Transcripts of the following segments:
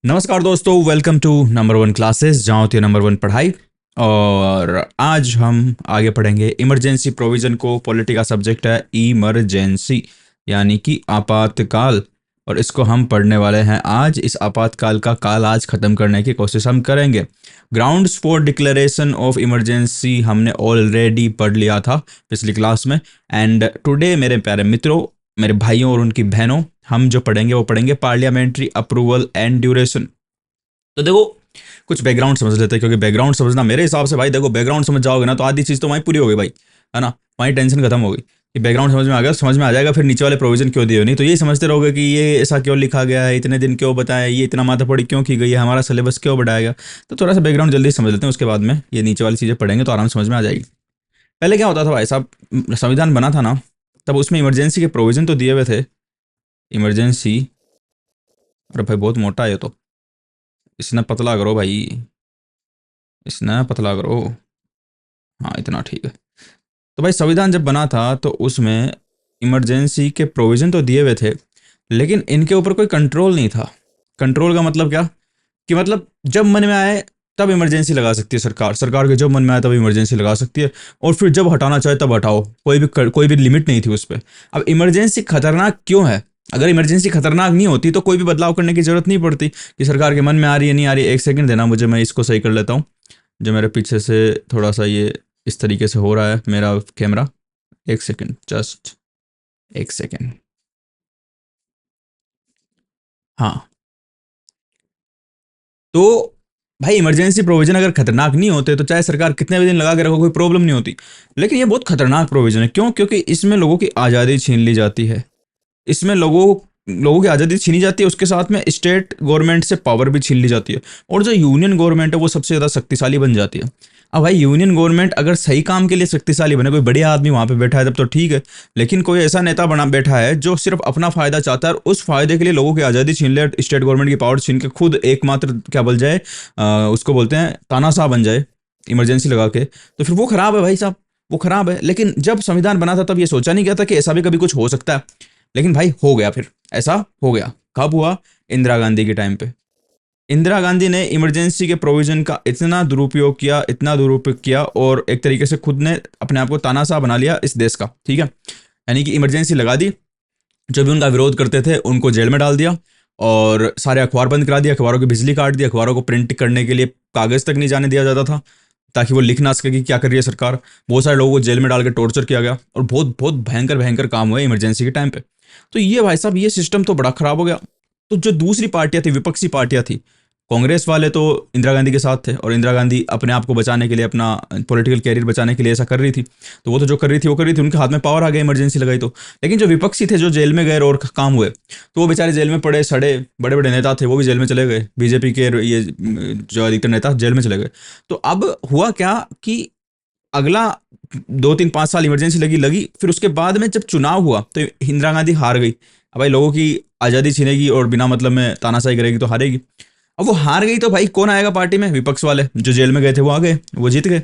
नमस्कार दोस्तों, welcome to number one classes, जहाँ होती है नंबर वन पढ़ाई। और आज हम आगे पढ़ेंगे इमरजेंसी प्रोविज़न को। पॉलिटी का सब्जेक्ट है इमरजेंसी, यानी कि आपातकाल। और इसको हम पढ़ने वाले हैं आज। इस आपातकाल का काल आज ख़त्म करने की कोशिश हम करेंगे। Grounds for declaration of emergency हमने ऑलरेडी पढ़ लिया था पिछली क्लास में। एंड टुडे मेरे प्यारे मित्रों, मेरे भाइयों और उनकी बहनों, हम जो पढ़ेंगे वो पढ़ेंगे पार्लियामेंट्री अप्रूवल एंड ड्यूरेशन। तो देखो, कुछ बैकग्राउंड समझ लेते हैं, क्योंकि बैकग्राउंड समझना मेरे हिसाब से, भाई देखो, बैकग्राउंड समझ जाओगे ना तो आधी चीज़ तो वहीं पूरी हो गई भाई, है ना। वहीं टेंशन खत्म हो गई कि बैकग्राउंड समझ में आ गया, समझ में आ जाएगा फिर नीचे वाले प्रोविजन क्यों दिए हो। नहीं तो यही समझते रहोगे कि ये ऐसा क्यों लिखा गया है, इतने दिन क्यों बताया, ये इतना माथापड़ी क्यों की गई है, हमारा सिलेबस क्यों बढ़ाया गया। तो थोड़ा सा बैकग्राउंड जल्दी समझ लेते हैं, उसके बाद में ये नीचे वाली चीज़ें पढ़ेंगे तो आराम समझ में आ जाएगी। पहले क्या होता था भाई साहब, संविधान बना था ना, तब उसमें इमरजेंसी के प्रोविजन तो दिए हुए थे। इमरजेंसी, अरे भाई बहुत मोटा है ये तो, इसने पतला करो भाई, इसने पतला करो। हाँ, इतना ठीक है। तो भाई संविधान जब बना था तो उसमें इमरजेंसी के प्रोविज़न तो दिए हुए थे, लेकिन इनके ऊपर कोई कंट्रोल नहीं था। कंट्रोल का मतलब क्या, कि मतलब जब मन में आए तब इमरजेंसी लगा सकती है सरकार। सरकार के जब मन में आए तब इमरजेंसी लगा सकती है, और फिर जब हटाना चाहे तब हटाओ। कोई भी लिमिट नहीं थी उस पर। अब इमरजेंसी खतरनाक क्यों है? अगर इमरजेंसी खतरनाक नहीं होती तो कोई भी बदलाव करने की जरूरत नहीं पड़ती कि सरकार के मन में आ रही है नहीं आ रही है। एक सेकंड देना मुझे, मैं इसको सही कर लेता हूँ। जो मेरे पीछे से थोड़ा सा ये इस तरीके से हो रहा है मेरा कैमरा। एक सेकंड, जस्ट एक सेकंड। हाँ, तो भाई इमरजेंसी प्रोविजन अगर खतरनाक नहीं होते तो चाहे सरकार कितने भी दिन लगा के रखो कोई प्रॉब्लम नहीं होती। लेकिन ये बहुत खतरनाक प्रोविजन है। क्यों? क्योंकि इसमें लोगों की आज़ादी छीन ली जाती है। इसमें लोगों लोगों की आज़ादी छीनी जाती है, उसके साथ में स्टेट गवर्नमेंट से पावर भी छीन ली जाती है। और जो यूनियन गवर्नमेंट है वो सबसे ज़्यादा शक्तिशाली बन जाती है। अब भाई यूनियन गवर्नमेंट अगर सही काम के लिए शक्तिशाली बने, कोई बढ़िया आदमी वहाँ पे बैठा है तब तो ठीक है। लेकिन कोई ऐसा नेता बना बैठा है जो सिर्फ अपना फायदा चाहता है और उस फायदे के लिए लोगों की आज़ादी छीन ले, स्टेट गवर्नमेंट की पावर छीन के खुद एकमात्र क्या बोल जाए, उसको बोलते हैं तानाशाह बन जाए इमरजेंसी लगा के, तो फिर वो खराब है भाई साहब, वो खराब है। लेकिन जब संविधान बना था तब ये सोचा नहीं गया था कि ऐसा भी कभी कुछ हो सकता है। लेकिन भाई हो गया, फिर ऐसा हो गया। कब हुआ? इंदिरा गांधी के टाइम पे। इंदिरा गांधी ने इमरजेंसी के प्रोविजन का इतना दुरुपयोग किया, इतना दुरुपयोग किया, और एक तरीके से खुद ने अपने आप को तानाशाह बना लिया इस देश का, ठीक है। यानी कि इमरजेंसी लगा दी, जो भी उनका विरोध करते थे उनको जेल में डाल दिया, और सारे अखबार बंद करा दिया, अखबारों की बिजली काट दी, अखबारों को प्रिंट करने के लिए कागज़ तक नहीं जाने दिया जाता था, ताकि वो लिख ना सके कि क्या कर रही है सरकार। बहुत सारे लोगों को जेल में डाल के टॉर्चर किया गया, और बहुत बहुत भयंकर भयंकर काम हुए इमरजेंसी के टाइम पे। तो ये भाई साहब, ये सिस्टम तो बड़ा खराब हो गया। तो जो दूसरी पार्टियां थी, विपक्षी पार्टियां थी, कांग्रेस वाले तो इंदिरा गांधी के साथ थे, और इंदिरा गांधी अपने आप को बचाने के लिए, अपना पॉलिटिकल कैरियर बचाने के लिए ऐसा कर रही थी। तो वो तो जो कर रही थी वो कर रही थी, उनके हाथ में पावर आ गया, इमरजेंसी लगाई तो। लेकिन जो विपक्षी थे, जो जेल में गए और काम हुए, तो वो बेचारे जेल में पड़े सड़े। बड़े बड़े नेता थे वो भी जेल में चले गए, बीजेपी के ये जो अधिकतर नेता जेल में चले गए। तो अब हुआ क्या कि अगला 2 3 5 साल इमरजेंसी लगी लगी, फिर उसके बाद में जब चुनाव हुआ तो इंदिरा गांधी हार गई। अब भाई लोगों की आज़ादी छीनेगी और बिना मतलब में तानाशाही करेगी तो हारेगी। अब वो हार गई तो भाई कौन आएगा पार्टी में? विपक्ष वाले जो जेल में गए थे वो आ गए, वो जीत गए।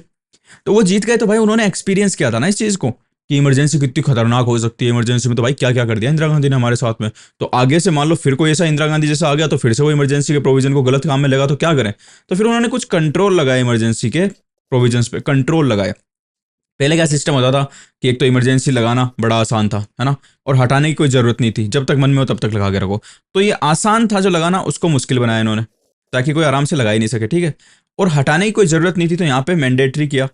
तो वो जीत गए तो भाई उन्होंने एक्सपीरियंस किया था ना इस चीज़ को, कि इमरजेंसी कितनी खतरनाक हो सकती है। इमरजेंसी में तो भाई क्या क्या कर दिया इंदिरा गांधी ने हमारे साथ में। तो आगे से मान लो फिर कोई ऐसा इंदिरा गांधी जैसा आ गया तो फिर से वो इमरजेंसी के प्रोविजन को गलत काम में लगा तो क्या करें। तो फिर उन्होंने कुछ कंट्रोल लगाया, इमरजेंसी के प्रोविजंस पे कंट्रोल लगाया। पहले क्या सिस्टम होता था कि एक तो इमरजेंसी लगाना बड़ा आसान था, है ना, और हटाने की कोई ज़रूरत नहीं थी, जब तक मन में हो तब तक लगा के रखो। तो ये आसान था जो लगाना, उसको मुश्किल बनाया इन्होंने, ताकि कोई आराम से लगा ही नहीं सके, ठीक है। और हटाने की कोई ज़रूरत नहीं थी तो यहाँ पे मैंडेटरी किया।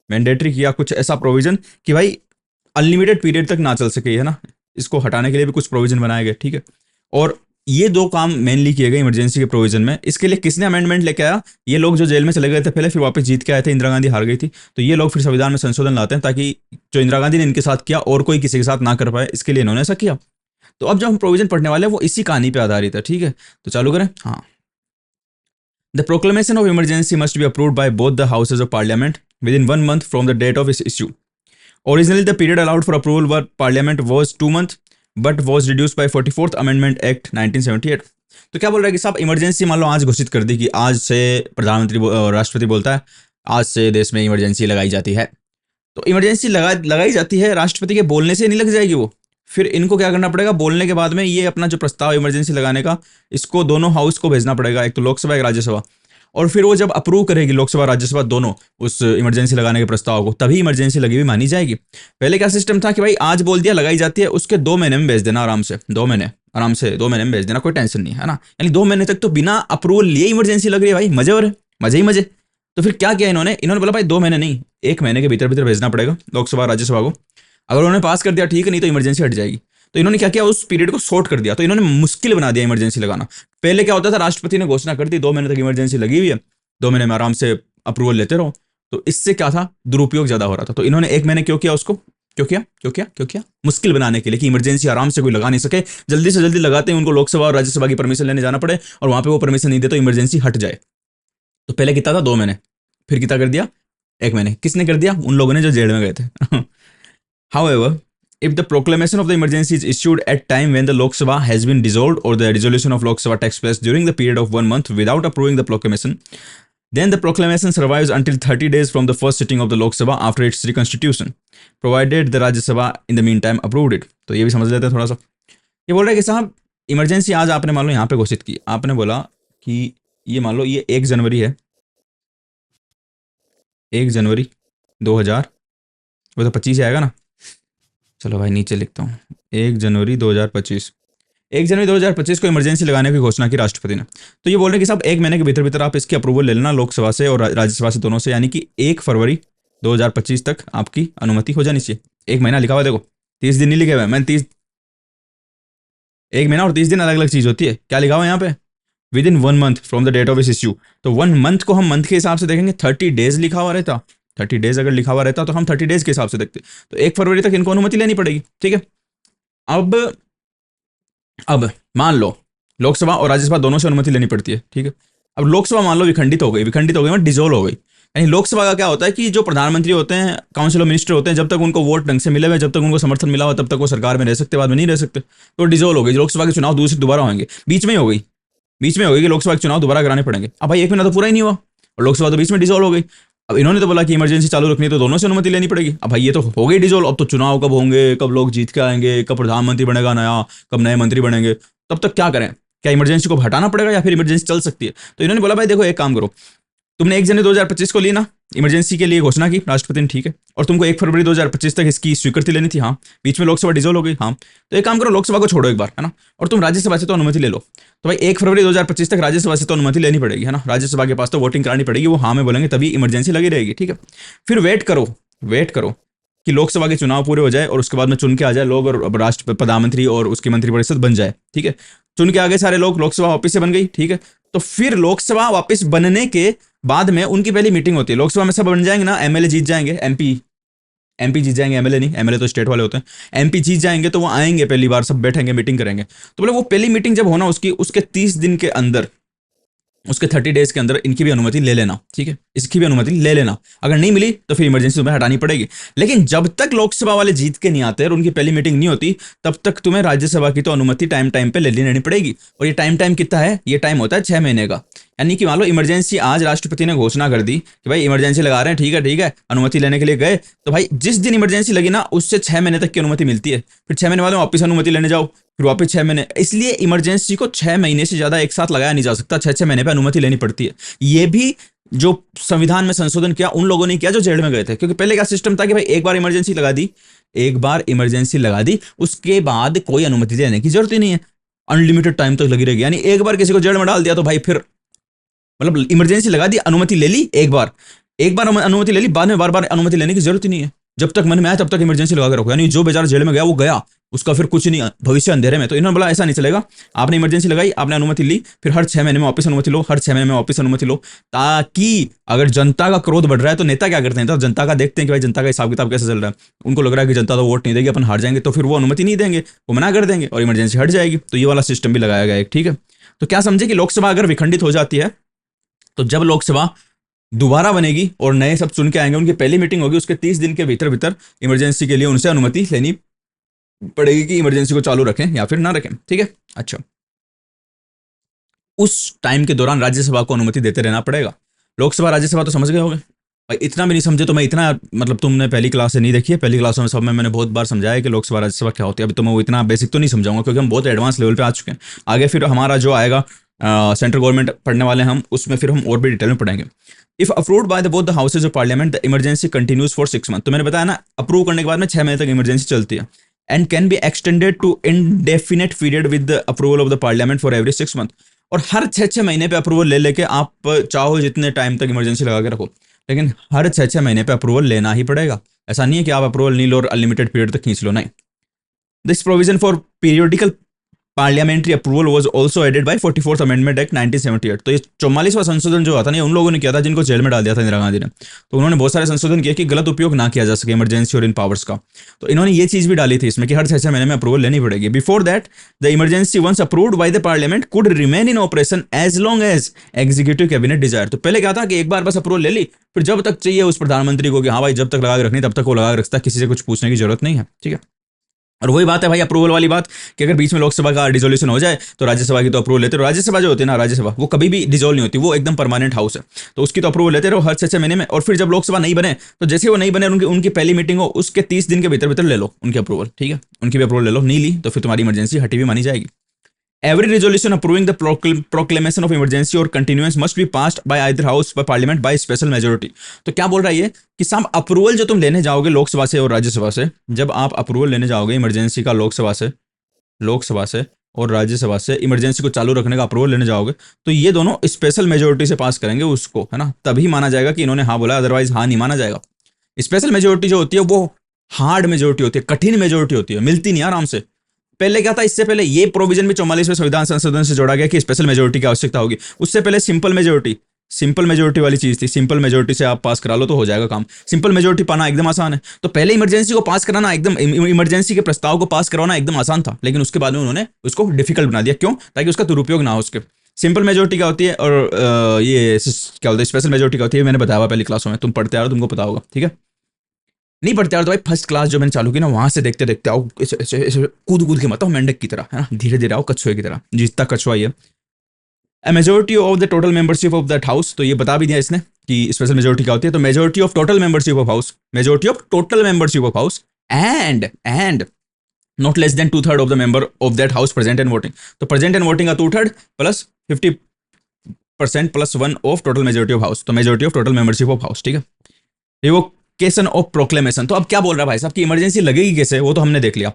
मैंडेटरी किया कुछ ऐसा प्रोविज़न कि भाई अनलिमिटेड पीरियड तक ना चल सके, है ना। इसको हटाने के लिए भी कुछ प्रोविज़न बनाए गए, ठीक है। और ये दो काम मेनली किए गए इमरजेंसी के प्रोविजन में। इसके लिए किसने अमेंडमेंट लेके आया? ये लोग जो जेल में चले गए थे पहले, फिर वापस जीत के आए थे, इंदिरा गांधी हार गई थी, तो ये लोग फिर संविधान में संशोधन लाते हैं ताकि जो इंदिरा गांधी ने इनके साथ किया और कोई किसी के साथ ना कर पाए, इसके लिए इन्होंने ऐसा किया। तो अब जो हम प्रोविजन पढ़ने वाले हैं वो इसी कहानी पर आधारित है, ठीक है। तो चालू करें। हाँ, the proclamation of emergency must be approved by both the houses of parliament within 1 month from the date of its issue. Originally, the period allowed for approval by Parliament was 2 months, but was reduced by 44th Amendment Act 1978। तो क्या बोल रहा है कि साहब emergency मान लो आज घोषित कर दी कि आज से प्रधानमंत्री राष्ट्रपति बोलता है आज से देश में इमरजेंसी लगाई जाती है। तो इमरजेंसी लगाई जाती है, राष्ट्रपति के बोलने से नहीं लग जाएगी वो। फिर इनको क्या करना पड़ेगा, बोलने के बाद में ये अपना जो प्रस्ताव इमरजेंसी लगाने का, इसको दोनों हाउस को भेजना पड़ेगा, एक तो लोकसभा एक राज्यसभा। और फिर वो जब अप्रूव करेगी लोकसभा राज्यसभा दोनों उस इमरजेंसी लगाने के प्रस्ताव को, तभी इमरजेंसी लगी हुई मानी जाएगी। पहले क्या सिस्टम था कि भाई आज बोल दिया लगाई जाती है, उसके 2 महीने में भेज देना आराम से, 2 महीने आराम से 2 महीने में भेज देना, कोई टेंशन नहीं है ना। यानी 2 महीने तक तो बिना अप्रूवल लिए इमरजेंसी लग रही है भाई, मजे हो रहे, मजे ही मजे। तो फिर क्या किया इन्होंने, इन्होंने बोला भाई 2 महीने नहीं, 1 महीने के भीतर भीतर भेजना पड़ेगा लोकसभा राज्यसभा को। अगर उन्होंने पास कर दिया ठीक है, नहीं तो इमरजेंसी हट जाएगी। तो इन्होंने क्या किया, उस पीरियड को शॉर्ट कर दिया, तो इन्होंने मुश्किल बना दिया इमरजेंसी लगाना। पहले क्या होता था, राष्ट्रपति ने घोषणा कर दी 2 महीने तक इमरजेंसी लगी हुई है, 2 महीने में आराम से अप्रूवल लेते रहो। तो इससे क्या था, दुरुपयोग ज्यादा हो रहा था। तो इन्होंने 1 महीने क्यों किया उसको, क्यों किया मुश्किल बनाने के लिए, कि इमरजेंसी आराम से कोई लगा नहीं सके, जल्दी से जल्दी लगाते हैं उनको लोकसभा और राज्यसभा की परमिशन लेने जाना पड़े, और वहां पे वो परमिशन नहीं दे तो इमरजेंसी हट जाए। तो पहले कितना था 2 महीने, फिर कितना कर दिया 1 महीने। किसने कर दिया, उन लोगों ने जो जेल में गए थे। However, if the proclamation of the emergency is issued at time when the Lok Sabha has been dissolved or the dissolution of Lok Sabha takes place during the period of 1 month without approving the proclamation, then the proclamation survives until 30 days from the first sitting of the Lok Sabha after its reconstitution, provided the Rajya Sabha in the meantime approved it. तो ये भी समझ लेते हैं थोड़ा सा। ये बोल रहा है कि साहब इमरजेंसी आज आपने मान लो यहाँ पे घोषित की, आपने बोला कि ये मान लो ये 1 जनवरी है, 1 जनवरी 2000, वो तो 25 आएगा ना, चलो भाई नीचे लिखता हूँ, 1 जनवरी 2025, 1 जनवरी 2025 को इमरजेंसी लगाने की घोषणा की राष्ट्रपति ने। तो ये बोल रहे हैं कि साहब 1 महीने के भीतर भीतर आप इसकी अप्रूवल ले लेना लोकसभा से और राज्यसभा से दोनों से, यानी कि 1 फरवरी 2025 तक आपकी अनुमति हो जानी चाहिए। 1 महीना लिखा हुआ देखो, 30 दिन नहीं लिखे हुए, मैंने 30, 1 महीना और 30 दिन अलग अलग चीज होती है। क्या लिखा हुआ है यहाँ पे, within 1 month from the date of its issue. तो 1 मंथ को हम मंथ के हिसाब से देखेंगे, 30 डेज लिखा हुआ रहता, 30 डेज अगर लिखा हुआ रहता तो हम 30 डेज के हिसाब से देखते। तो 1 फरवरी तक इनको अनुमति लेनी पड़ेगी, ठीक है। अब मान लो लोकसभा और राज्यसभा दोनों से अनुमति लेनी पड़ती है, ठीक है। अब लोकसभा मान लो विखंडित हो गई, मतलब डिजोल्व हो गई। यानी लोकसभा का क्या होता है कि जो प्रधानमंत्री होते हैं, काउंसिल ऑफ मिनिस्टर होते हैं, जब तक उनको वोट ढंग से मिले हुए, जब तक उनको समर्थन मिला हुआ, तब तक वो सरकार में रह सकते, बाद में नहीं रह सकते। तो डिजोल्व हो गई, लोकसभा के चुनाव दूसरे दोबारा होंगे, बीच में ही हो गई, बीच में हो गई कि लोकसभा के चुनाव दोबारा कराने पड़ेंगे। अब भाई 1 महीना तो पूरा ही नहीं हुआ और लोकसभा तो बीच में डिजोल्व हो गई। अब इन्होंने तो बोला कि इमरजेंसी चालू रखनी है तो दोनों से अनुमति लेनी पड़ेगी। अब भाई ये तो हो गई डिजोल्व, अब तो चुनाव कब होंगे, कब लोग जीत के आएंगे, कब प्रधानमंत्री बनेगा नया, कब नए मंत्री बनेंगे, तब तक क्या करें, क्या इमरजेंसी को हटाना पड़ेगा या फिर इमरजेंसी चल सकती है। तो इन्होंने बोला भाई देखो एक काम करो, तुमने 1 जनवरी 2025 को ली ना इमरजेंसी के लिए घोषणा की राष्ट्रपति ने, ठीक है, और तुमको 1 फरवरी 2025 तक इसकी स्वीकृति लेनी थी, हाँ, बीच में लोकसभा डिजोल्व हो गई, हाँ, तो एक काम करो लोकसभा को छोड़ो एक बार, है ना, और तुम राज्यसभा से तो अनुमति ले लो। तो भाई 1 फरवरी 2025 तक राज्यसभा से तो अनुमति लेनी पड़ेगी, है ना, राज्यसभा के पास तो वोटिंग करानी पड़ेगी, वो हाँ में बोलेंगे तभी इमरजेंसी लगी रहेगी, ठीक है। फिर वेट करो कि लोकसभा के चुनाव पूरे हो जाए और उसके बाद में चुन के आ जाए लोग और राष्ट्र प्रधानमंत्री और उसकी मंत्रिपरिषद बन जाए, ठीक है। चुन के आगे सारे लोग, लोकसभा वापिस से बन गई, ठीक है। तो फिर लोकसभा वापस बनने के बाद में उनकी पहली मीटिंग होती है, लोकसभा में सब बन जाएंगे ना, एमएलए जीत जाएंगे, एमपी जीत जाएंगे, एमएलए नहीं, एमएलए तो स्टेट वाले होते हैं, एमपी जीत जाएंगे तो वो आएंगे पहली बार, सब बैठेंगे मीटिंग करेंगे। तो बोले वो पहली मीटिंग जब होना उसकी, उसके 30 दिन के अंदर, उसके 30 डेज के अंदर इनकी भी अनुमति ले लेना, ठीक है, इसकी भी अनुमति ले लेना। अगर नहीं मिली तो फिर इमरजेंसी तुम्हें हटानी पड़ेगी। लेकिन जब तक लोकसभा वाले जीत के नहीं आते और उनकी पहली मीटिंग नहीं होती, तब तक तुम्हें राज्यसभा की तो अनुमति टाइम पे ले लेनी पड़ेगी। और ये टाइम कितना है, ये टाइम होता है 6 महीने का। यानी कि मान लो इमरजेंसी आज राष्ट्रपति ने घोषणा कर दी कि भाई इमरजेंसी लगा रहे हैं, ठीक है, अनुमति लेने के लिए गए, तो भाई जिस दिन इमरजेंसी लगी ना उससे 6 महीने तक की अनुमति मिलती है। फिर 6 महीने बाद वापस अनुमति लेने जाओ, फिर वापस 6 महीने। इसलिए इमरजेंसी को 6 महीने से ज्यादा एक साथ लगाया नहीं जा सकता, 6 महीने पे अनुमति लेनी पड़ती है। ये भी जो संविधान में संशोधन किया उन लोगों ने किया जो जेल में गए थे, क्योंकि पहले क्या सिस्टम था कि भाई एक बार इमरजेंसी लगा दी, उसके बाद कोई अनुमति देने की जरूरत ही नहीं है, अनलिमिटेड टाइम तक लगी रहेगी। यानी एक बार किसी को जेल में डाल दिया तो भाई फिर मतलब इमरजेंसी लगा दी, अनुमति ले ली, एक बार अनुमति ले ली, बाद में बार अनुमति लेने की जरूरत ही नहीं है। जब तक मन में आया तब तक इमरजेंसी लगा के रखो। यानी जो बेचारा जेल में गया वो गया, उसका फिर कुछ नहीं, भविष्य अंधेरे में। तो इन्होंने बोला ऐसा नहीं चलेगा, आपने इमरजेंसी लगाई, आपने अनुमति ली, फिर हर 6 महीने में वापस अनुमति लो, हर 6 महीने में वापस अनुमति लो, ताकि अगर जनता का क्रोध बढ़ रहा है तो नेता क्या करते हैं, तो जनता का देखते हैं कि भाई जनता का हिसाब किताब कैसे चल रहा है, उनको लग रहा है कि जनता तो वोट नहीं देगी, अपन हार जाएंगे, तो फिर वो अनुमति नहीं देंगे, वो मना कर देंगे और इमरजेंसी हट जाएगी। तो ये वाला सिस्टम भी लगाया गया है, ठीक है। तो क्या समझे कि लोकसभा अगर विखंडित हो जाती है तो जब लोकसभा दोबारा बनेगी और नए सब चुन के आएंगे, उनकी पहली मीटिंग होगी, उसके 30 दिन के भीतर इमरजेंसी के लिए उनसे अनुमति लेनी पड़ेगी कि इमरजेंसी को चालू रखें या फिर ना रखें, ठीक है। अच्छा, उस टाइम के दौरान राज्यसभा को अनुमति देते रहना पड़ेगा। लोकसभा राज्यसभा तो समझ गए होंगे, भाई इतना भी नहीं समझे तो मैं इतना, मतलब तुमने पहली क्लास से नहीं देखी है, पहली क्लासों में सब में मैंने बहुत बार समझाया है कि लोकसभा राज्यसभा क्या होती है। अभी तो मैं वो इतना बेसिक तो नहीं समझाऊंगा क्योंकि हम बहुत एडवांस लेवल पे आ चुके हैं। आगे फिर हमारा जो आएगा सेंट्रल गवर्नमेंट पढ़ने वाले हैं हम, उसमें फिर हम और भी डिटेल में पढ़ेंगे। If approved by the both the houses of parliament the emergency continues for 6 month. तो मैंने बताया ना, अप्रूव करने के बाद में 6 महीने तक इमरजेंसी चलती है। And can be extended to indefinite period with the approval of the parliament for every 6 month. और हर 6 6 महीने पे अप्रूवल ले लेके आप चाहो जितने टाइम तक इमरजेंसी लगा के रखो, लेकिन हर 6 6 महीने पे अप्रूवल लेना ही पड़ेगा। ऐसा नहीं है कि आप अप्रूवल नहीं लो और अनलिमिटेड पीरियड तक खींच लो, नहीं। This provision for periodical parliamentary approval was also added by 44th amendment act 1978। तो ये 44वां संशोधन जो आता नहीं, उन लोगों ने किया था जिनको जेल में डाल दिया था इंदिरा गांधी ने। तो उन्होंने बहुत सारे संशोधन किए कि गलत उपयोग ना किया जा सके इमरजेंसी और इन पावर्स का। तो इन्होंने ये चीज भी डाली थी इसमें कि हर 6 6 महीने में अप्रूवल लेनी पड़ेगी। Before that the emergency once approved by the parliament could remain in operation as long as executive cabinet desire. तो पहले क्या था कि एक बार बस अप्रूवल ले ली, फिर जब तक चाहिए उस प्रधानमंत्री को कि हाँ भाई जब तक लगा के रखनी तब तक वो लगा के रखता है, किसी से कुछ पूछने की जरूरत नहीं है, ठीक है। और वही बात है भाई अप्रूवल वाली बात कि अगर बीच में लोकसभा का डिसोल्यूशन हो जाए तो राज्यसभा की तो अप्रूवल लेते रहो। राज्यसभा जो होती है ना, राज्यसभा वो कभी भी डिसोल्व नहीं होती, वो एकदम परमानेंट हाउस है। तो उसकी तो अप्रूवल लेते रहो हर 6 6 महीने में। और फिर जब लोकसभा नहीं बने तो जैसे वो नहीं बने, उनकी उनकी पहली मीटिंग हो उसके 30 दिन के भीतर भीतर ले लो उनकी अप्रूवल, ठीक है। उनकी भी अप्रूवल ले लो, नहीं ली तो फिर तुम्हारी इमरजेंसी हटी हुई मानी जाएगी। Every resolution approving the proclamation of emergency or continuance must be passed by either house by parliament by special majority। तो क्या बोल रहा है ये कि साहब अप्रूवल जो तुम लेने जाओगे लोकसभा से और राज्यसभा से, जब आप अप्रूवल लेने जाओगे इमरजेंसी का लोकसभा से और राज्यसभा से इमरजेंसी को चालू रखने का अप्रूवल लेने जाओगे, तो ये दोनों स्पेशल मेजोरिटी से पास करेंगे उसको, है ना, तभी माना जाएगा कि इन्होंने हाँ बोला, अदरवाइज हाँ नहीं माना जाएगा। स्पेशल मेजोरिटी जो होती है वो हार्ड मेजोरिटी होती है, कठिन मेजोरिटी होती है, मिलती नहीं आराम से। पहले क्या था, इससे पहले ये प्रोविजन भी 44वें संविधान संशोधन से जोड़ा गया कि स्पेशल मेजोरिटी की आवश्यकता होगी। उससे पहले सिंपल मेजोरिटी वाली चीज थी। सिंपल मेजोरिटी से आप पास करा लो तो हो जाएगा काम। सिंपल मेजोरिटी पाना एकदम आसान है। तो पहले इमरजेंसी को पास कराना एकदम, इमरजेंसी के प्रस्ताव को पास करवाना एकदम आसान था, लेकिन उसके बाद में उन्होंने उसको डिफिकल्ट बना दिया। क्यों? ताकि उसका दुरुपयोग ना हो उसके। सिंपल मेजोरिटी क्या होती है और ये क्या होता है स्पेशल मेजोरिटी क्या होती है, मैंने बताया हुआ पहली क्लासों में, तुम पढ़ते आ रहे हो तुमको पता होगा, ठीक है। नहीं पढ़ते यार तो भाई फर्स्ट क्लास जो मैंने चालू की ना, वहां से देखते देखते आओ, ऐसे कूद कूद के मत आओ मेंढक की तरह, है ना, धीरे धीरे आओ कछुए की तरह, जीतता कछुआ ये। ए majority of the total membership of that house, तो ये बता भी दिया इसने कि स्पेशल मेजोरिटी क्या होती है। तो majority of total membership of house and not less than 2/3 of the member of that house present and voting. तो प्रेजेंट एंड वोटिंग का 2/3 plus 50% plus 1 of total majority of house, तो majority of total membership of house, ठीक है। Revocation of proclamation, तो अब क्या बोल रहा है भाई साहब कि इमरजेंसी लगेगी कैसे, वो तो हमने देख लिया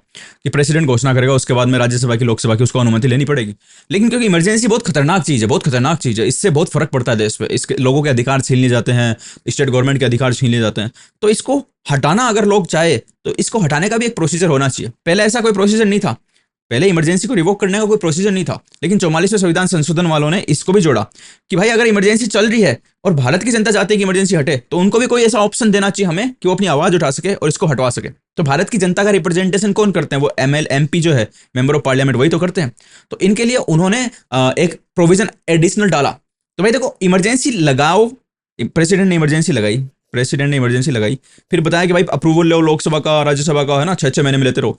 कि प्रेसिडेंट घोषणा करेगा, उसके बाद में राज्यसभा की लोकसभा की उसको अनुमति लेनी पड़ेगी। लेकिन क्योंकि इमरजेंसी बहुत खतरनाक चीज है, इससे बहुत फर्क पड़ता है देश पे, इसके लोगों के अधिकार छीन लिए जाते हैं, स्टेट गवर्नमेंट के अधिकार छीन लिए जाते हैं। तो इसको हटाना अगर लोग चाहे तो इसको हटाने का भी एक प्रोसीजर होना चाहिए। पहले ऐसा कोई प्रोसीजर नहीं था, पहले इमरजेंसी को रिवोक करने का कोई प्रोसीजर नहीं था। लेकिन 44वें संविधान संशोधन वालों ने इसको भी जोड़ा कि भाई अगर इमरजेंसी चल रही है और भारत की जनता चाहती है कि इमरजेंसी हटे, तो उनको भी कोई ऐसा ऑप्शन देना चाहिए हमें कि वो अपनी आवाज उठा सके और इसको हटवा सके। तो भारत की जनता का रिप्रेजेंटेशन कौन करते हैं? वो MP जो है, मेंबर ऑफ पार्लियामेंट, वही तो करते हैं। तो इनके लिए उन्होंने एक प्रोविजन एडिशनल डाला। तो भाई देखो, इमरजेंसी लगाओ, प्रेसिडेंट ने इमरजेंसी लगाई, फिर बताया कि भाई अप्रूवल लो लोकसभा का, राज्यसभा का, है ना, 6 6 महीने में लेते रहो।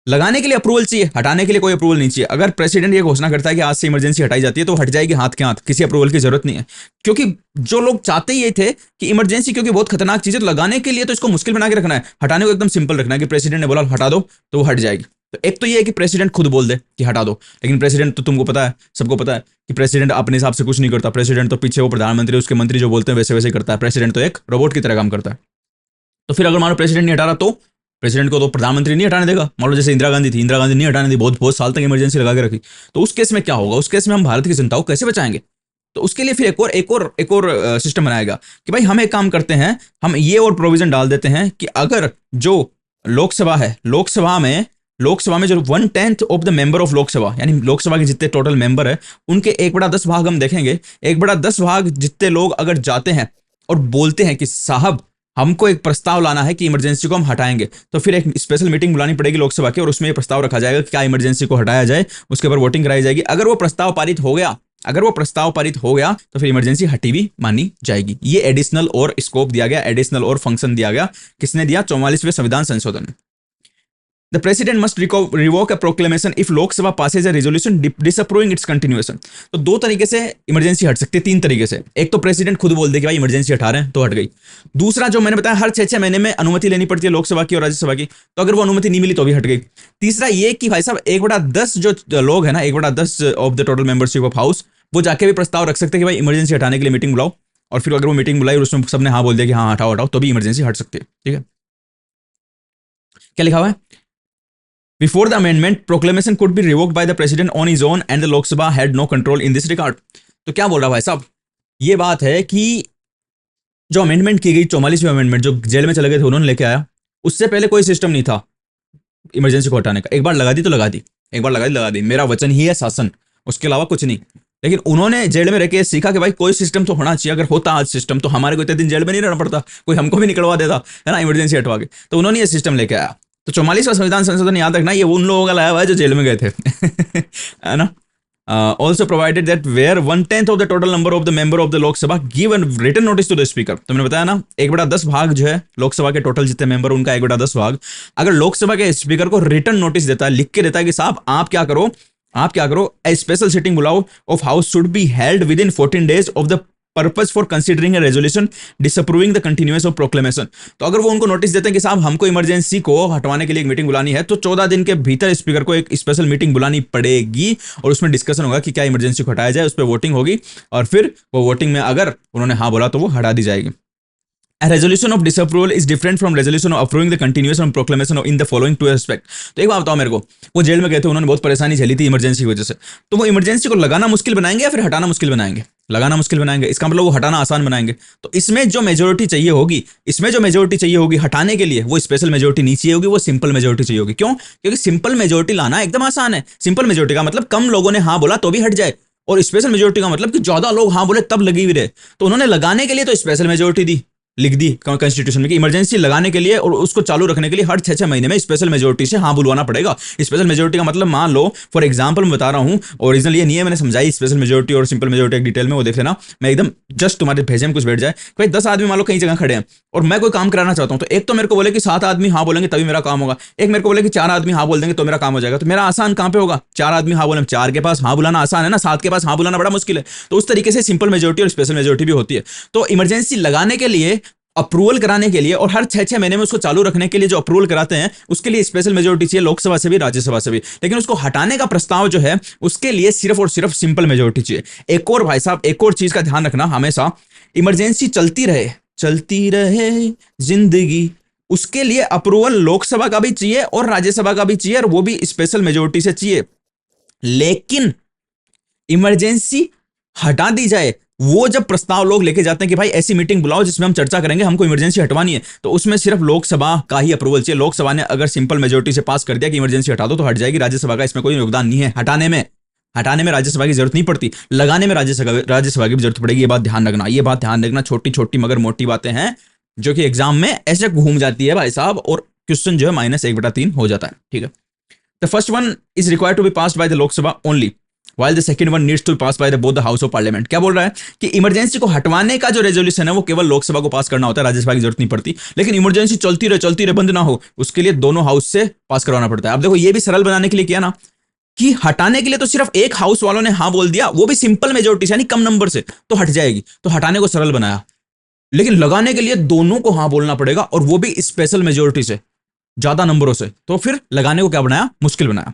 लगाने के लिए अप्रूवल चाहिए, हटाने के लिए कोई अप्रूवल नहीं चाहिए। अगर प्रेसिडेंट ये घोषणा करता है कि आज से इमरजेंसी हटाई जाती है तो हट जाएगी हाथ के हाथ, किसी अप्रूवल की जरूरत नहीं है। क्योंकि जो लोग चाहते ही ये थे कि इमरजेंसी क्योंकि बहुत खतरनाक चीज है, तो लगाने के लिए तो इसको मुश्किल बना के रखना है, हटाने को एकदम सिंपल रखना है कि प्रेसिडेंट ने बोला हटा दो तो वो हट जाएगी। तो एक तो ये है कि प्रेसिडेंट खुद बोल दे कि हटा दो, लेकिन प्रेसिडेंट तो तुमको पता है, सबको पता है कि प्रेसिडेंट अपने हिसाब से कुछ नहीं करता। प्रेसिडेंट तो पीछे वो प्रधानमंत्री, उसके मंत्री जो बोलते हैं वैसे वैसे करता है। प्रेसिडेंट तो एक रोबोट की तरह काम करता है। तो फिर अगर मानो प्रेसिडेंट नहीं हटा रहा तो प्रेसिडेंट को तो प्रधानमंत्री नहीं हटाने देगा। मान लो जैसे इंदिरा गांधी थी, इंदिरा गांधी नहीं हटाने दी, बहुत बहुत साल तक इमरजेंसी लगा के रखी। तो उस केस में क्या होगा? उस केस में हम भारत की जनता को कैसे बचाएंगे? तो उसके लिए फिर एक और सिस्टम बनाएगा कि भाई हम एक काम करते हैं, हम ये और प्रोविजन डाल देते हैं कि अगर जो लोकसभा है, लोकसभा में जो 1/10 of the member of Lok Sabha, यानी लोकसभा के जितने टोटल मेंबर है उनके 1/10 भाग हम देखेंगे, 1/10 भाग जितने लोग अगर जाते हैं और बोलते हैं कि साहब हमको एक प्रस्ताव लाना है कि इमरजेंसी को हम हटाएंगे, तो फिर एक स्पेशल मीटिंग बुलानी पड़ेगी लोकसभा की और उसमें ये प्रस्ताव रखा जाएगा कि क्या इमरजेंसी को हटाया जाए, उसके ऊपर वोटिंग कराई जाएगी। अगर वो प्रस्ताव पारित हो गया तो फिर इमरजेंसी हटी भी मानी जाएगी। ये एडिशनल और स्कोप दिया गया, एडिशनल और फंक्शन दिया गया। किसने दिया? 44वें संविधान संशोधन में। The president must revoke a proclamation if Lok Sabha passes a resolution disapproving its continuation. तो दो तरीके से इमरजेंसी हट सकती है, तीन तरीके से। एक तो प्रेसिडेंट खुद बोल दे कि भाई इमरजेंसी हटा रहे हैं तो हट गई। दूसरा जो मैंने बताया, हर 6-6 महीने में अनुमति लेनी पड़ती है लोकसभा की और राज्यसभा की, तो अगर वो अनुमति नहीं मिली तो भी हट गई। तीसरा ये कि भाई साहब 1/10 जो लोग है ना, 1/10 of the total membership of house, वो जाके भी प्रस्ताव रख सकते हैं कि भाई इमरजेंसी हटाने के लिए मीटिंग बुलाओ, और फिर अगर वो मीटिंग बुलाई और उसमें सबने हाँ बोल दिया कि हाँ हटाओ हटाओ, तो भी इमरजेंसी हट सकती है। ठीक है, क्या लिखा हुआ है? Before the amendment, proclamation could be revoked by the president on his own and the Lok Sabha had no control in this regard. तो क्या बोल रहा भाई साहब, ये बात है कि जो अमेंडमेंट की गई 44वीं अमेंडमेंट, जो जेल में चले गए थे उन्होंने लेके आया, उससे पहले कोई सिस्टम नहीं था इमरजेंसी को हटाने का। एक बार लगा दी तो लगा दी, एक बार लगा दी, मेरा वचन ही है शासन, उसके अलावा कुछ नहीं। लेकिन उन्होंने जेल में रह के सीखा कि भाई कोई सिस्टम तो होना चाहिए, अगर होता आज सिस्टम तो हमारे को इतने दिन जेल में नहीं रहना पड़ता, कोई हमको भी निकलवा देता है ना इमरजेंसी हटवा के। तो उन्होंने ये सिस्टम लेके आया। तो 44वां संविधान संशोधन याद रखना, ये उन लोगों का लाया हुआ है जो जेल में गए थे है ना। Also provided that where 1/10 of the total number of the member of the Lok Sabha give a written notice to the speaker। तो मैंने बताया ना 1/10 भाग जो है लोकसभा के टोटल जितने मेंबर, उनका 1/10 भाग अगर लोकसभा के स्पीकर को रिटर्न नोटिस देता है, लिख के देता है कि साहब आप क्या करो, ए स्पेशल सिटिंग बुलाओ of house should be held with in 14 days of the purpose for considering A resolution disapproving the continuance of proclamation. तो अगर वो उनको नोटिस देते हैं कि साहब हमको इमरजेंसी को हटवाने के लिए एक मीटिंग बुलानी है, तो 14 दिन के भीतर स्पीकर को एक स्पेशल मीटिंग बुलानी पड़ेगी और उसमें डिस्कशन होगा कि क्या इमरजेंसी को हटाया जाए, उस पर वोटिंग होगी और फिर वो वोटिंग में अगर उन्होंने हाँ बोला तो वो हटा दी जाएगी। A resolution of disapproval is different from resolution of approving the continuation of proclamation in the following two aspects। तो एक बात बताओ मेरे को, वो जेल में गए थे, उन्होंने बहुत परेशानी झेली थी इमरजेंसी की वजह से, तो वो इमरजेंसी को लगाना मुश्किल बनाएंगे या फिर हटाना मुश्किल बनाएंगे? लगाना मुश्किल बनाएंगे, इसका मतलब वो हटाना आसान बनाएंगे। तो इसमें जो मेजोरिटी चाहिए होगी हटाने के लिए, वो स्पेशल मेजोरिटी नहीं चाहिए होगी, वो सिंपल मेजोरिटी चाहिए होगी। क्यों? क्योंकि सिंपल मेजोरिटी लाना एकदम आसान है। सिंपल मेजोरिटी का मतलब कम लोगों ने हाँ बोला तो भी हट जाए, और स्पेशल मेजोरिटी का मतलब कि ज्यादा लोग हाँ बोले तब लगी हुई रहे। तो उन्होंने लगाने के लिए तो स्पेशल मेजोरिटी दी, लिख दी कॉन्स्टिट्यूशन में कि इमरजेंसी लगाने के लिए और उसको चालू रखने के लिए हर 6-6 महीने में स्पेशल मेजोरिटी से हाँ बुलवाना पड़ेगा। स्पेशल मेजोरिटी का मतलब मान लो, फॉर एग्जांपल मैं बता रहा हूं, ओरिजिनल ये नहीं है, मैंने समझाई स्पेशल मेजोरिटी और सिंपल मेजोरिटी एक डिटेल में, वो देख लेना। मैं एकदम जस्ट तुम्हारे भेजे में कुछ बैठ जाए, भाई 10 आदमी मान लो कई जगह खड़े हैं और मैं कोई काम कराना चाहता हूं, तो एक तो मेरे को बोले कि 7 आदमी हाँ बोलेंगे तभी मेरा काम होगा, एक मेरे को बोले कि 4 आदमी हाँ बोल देंगे तो मेरा काम हो जाएगा। तो मेरा आसान कहां पे होगा? 4 आदमी हाँ बोले, 4 के पास हाँ बुलाना आसान है ना, 7 के पास हाँ बुलाना बड़ा मुश्किल है। तो उस तरीके से सिंपल मेजोरिटी और स्पेशल मेजोरिटी भी होती है। तो इमरजेंसी लगाने के लिए, अप्रूवल कराने के लिए और हर 6-6 महीने में उसको चालू रखने के लिए जो अप्रूवल कराते हैं, उसके लिए स्पेशल मेजोरिटी चाहिए लोकसभा से भी राज्यसभा से भी। लेकिन उसको हटाने का प्रस्ताव जो है उसके लिए सिर्फ और सिर्फ सिंपल मेजोरिटी चाहिए। एक और भाई साहब, एक और चीज का ध्यान रखना हमेशा, इमरजेंसी चलती रहे जिंदगी, उसके लिए अप्रूवल लोकसभा का भी चाहिए और राज्यसभा का भी चाहिए, और वो भी स्पेशल मेजोरिटी से चाहिए। लेकिन इमरजेंसी हटा दी जाए, वो जब प्रस्ताव लोग लेके जाते हैं कि भाई ऐसी मीटिंग बुलाओ जिसमें हम चर्चा करेंगे, हमको इमरजेंसी हटवानी है, तो उसमें सिर्फ लोकसभा का ही अप्रूवल चाहिए। लोकसभा ने अगर सिंपल मेजोरिटी से पास कर दिया कि इमरजेंसी हटा दो तो हट जाएगी। राज्यसभा का इसमें कोई योगदान नहीं है। हटाने में राज्यसभा की जरूरत नहीं पड़ती, लगाने में राज्यसभा की भी जरूरत पड़ेगी। ये बात ध्यान रखना। छोटी छोटी मगर मोटी बातें हैं जो कि एग्जाम में ऐसे घूम जाती है भाई साहब, और क्वेश्चन जो है -1/3 हो जाता है। ठीक है, the first one is required to be passed by the Lok Sabha only, while the second one needs to be passed by the both the house of parliament। क्या बोल रहा है कि इमरजेंसी को हटवाने का जो रेजोल्यूशन है वो केवल लोकसभा को पास करना होता है, राज्यसभा की जरूरत नहीं पड़ती। लेकिन इमरजेंसी चलती रहे बंद ना हो, उसके लिए दोनों हाउस से पास करवाना पड़ता है। अब देखो, ये भी सरल बनाने के लिए किया ना कि हटाने के लिए तो सिर्फ एक हाउस वालों ने हाँ बोल दिया, वो भी सिंपल मेजोरिटी से यानी कम नंबर से, तो हट जाएगी। तो हटाने को सरल बनाया। लेकिन लगाने के लिए दोनों को हाँ बोलना पड़ेगा, और वो भी स्पेशल मेजोरिटी से, ज्यादा नंबरों से। तो फिर लगाने को क्या बनाया? मुश्किल बनाया।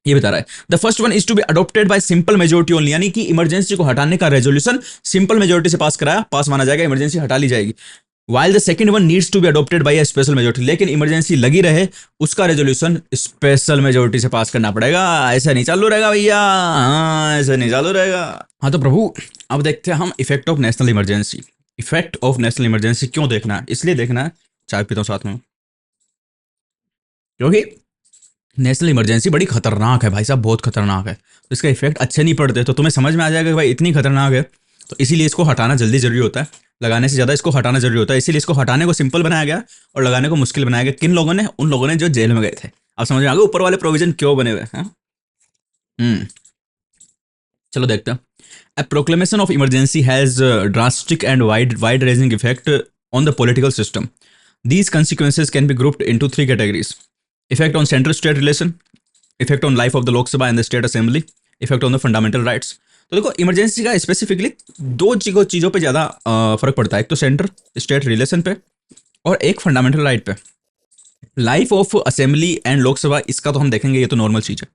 ये बता रहा है the first one is to be adopted by simple majority only, यानी कि इमरजेंसी को हटाने का रेजोल्यूशन सिंपल मेजोरिटी से पास माना जाएगा, इमरजेंसी हटा ली जाएगी। while the second one needs to be adopted by a special majority, लेकिन इमरजेंसी लगी रहे उसका रेजोल्यूशन स्पेशल मेजोरिटी से पास करना पड़ेगा। ऐसा नहीं चालू रहेगा भैया, हाँ ऐसा नहीं चालू रहेगा। हाँ तो प्रभु, अब देखते हैं हम effect of national emergency. Effect of national emergency क्यों देखना है? इसलिए देखना है, चाय पीता हूँ साथ में, क्योंकि नेशनल इमरजेंसी बड़ी खतरनाक है भाई साहब, बहुत खतरनाक है। तो इसका इफेक्ट अच्छे नहीं पड़ते, तो तुम्हें समझ में आ जाएगा कि भाई इतनी खतरनाक है, तो इसीलिए इसको हटाना जल्दी जरूरी होता है, लगाने से ज़्यादा इसको हटाना जरूरी होता है। इसीलिए इसको हटाने को सिंपल बनाया गया और लगाने को मुश्किल बनाया गया। किन लोगों ने? उन लोगों ने जो जेल में गए थे। आप समझ में आ गए ऊपर वाले प्रोविजन क्यों बने हुए हैं। चलो देखते हैं। A proclamation of emergency has drastic and wide-ranging effect on the political system. These consequences can be grouped into 3 categories. Effect on central state relation, effect on life of the Lok Sabha and the state assembly, effect on the fundamental rights. तो देखो emergency का specifically दो चीज़ों पे ज़्यादा फर्क पड़ता है, एक तो सेंटर स्टेट रिलेशन पे और एक फंडामेंटल राइट पे। Life of assembly and Lok Sabha इसका तो हम देखेंगे, ये तो नॉर्मल चीज़ है।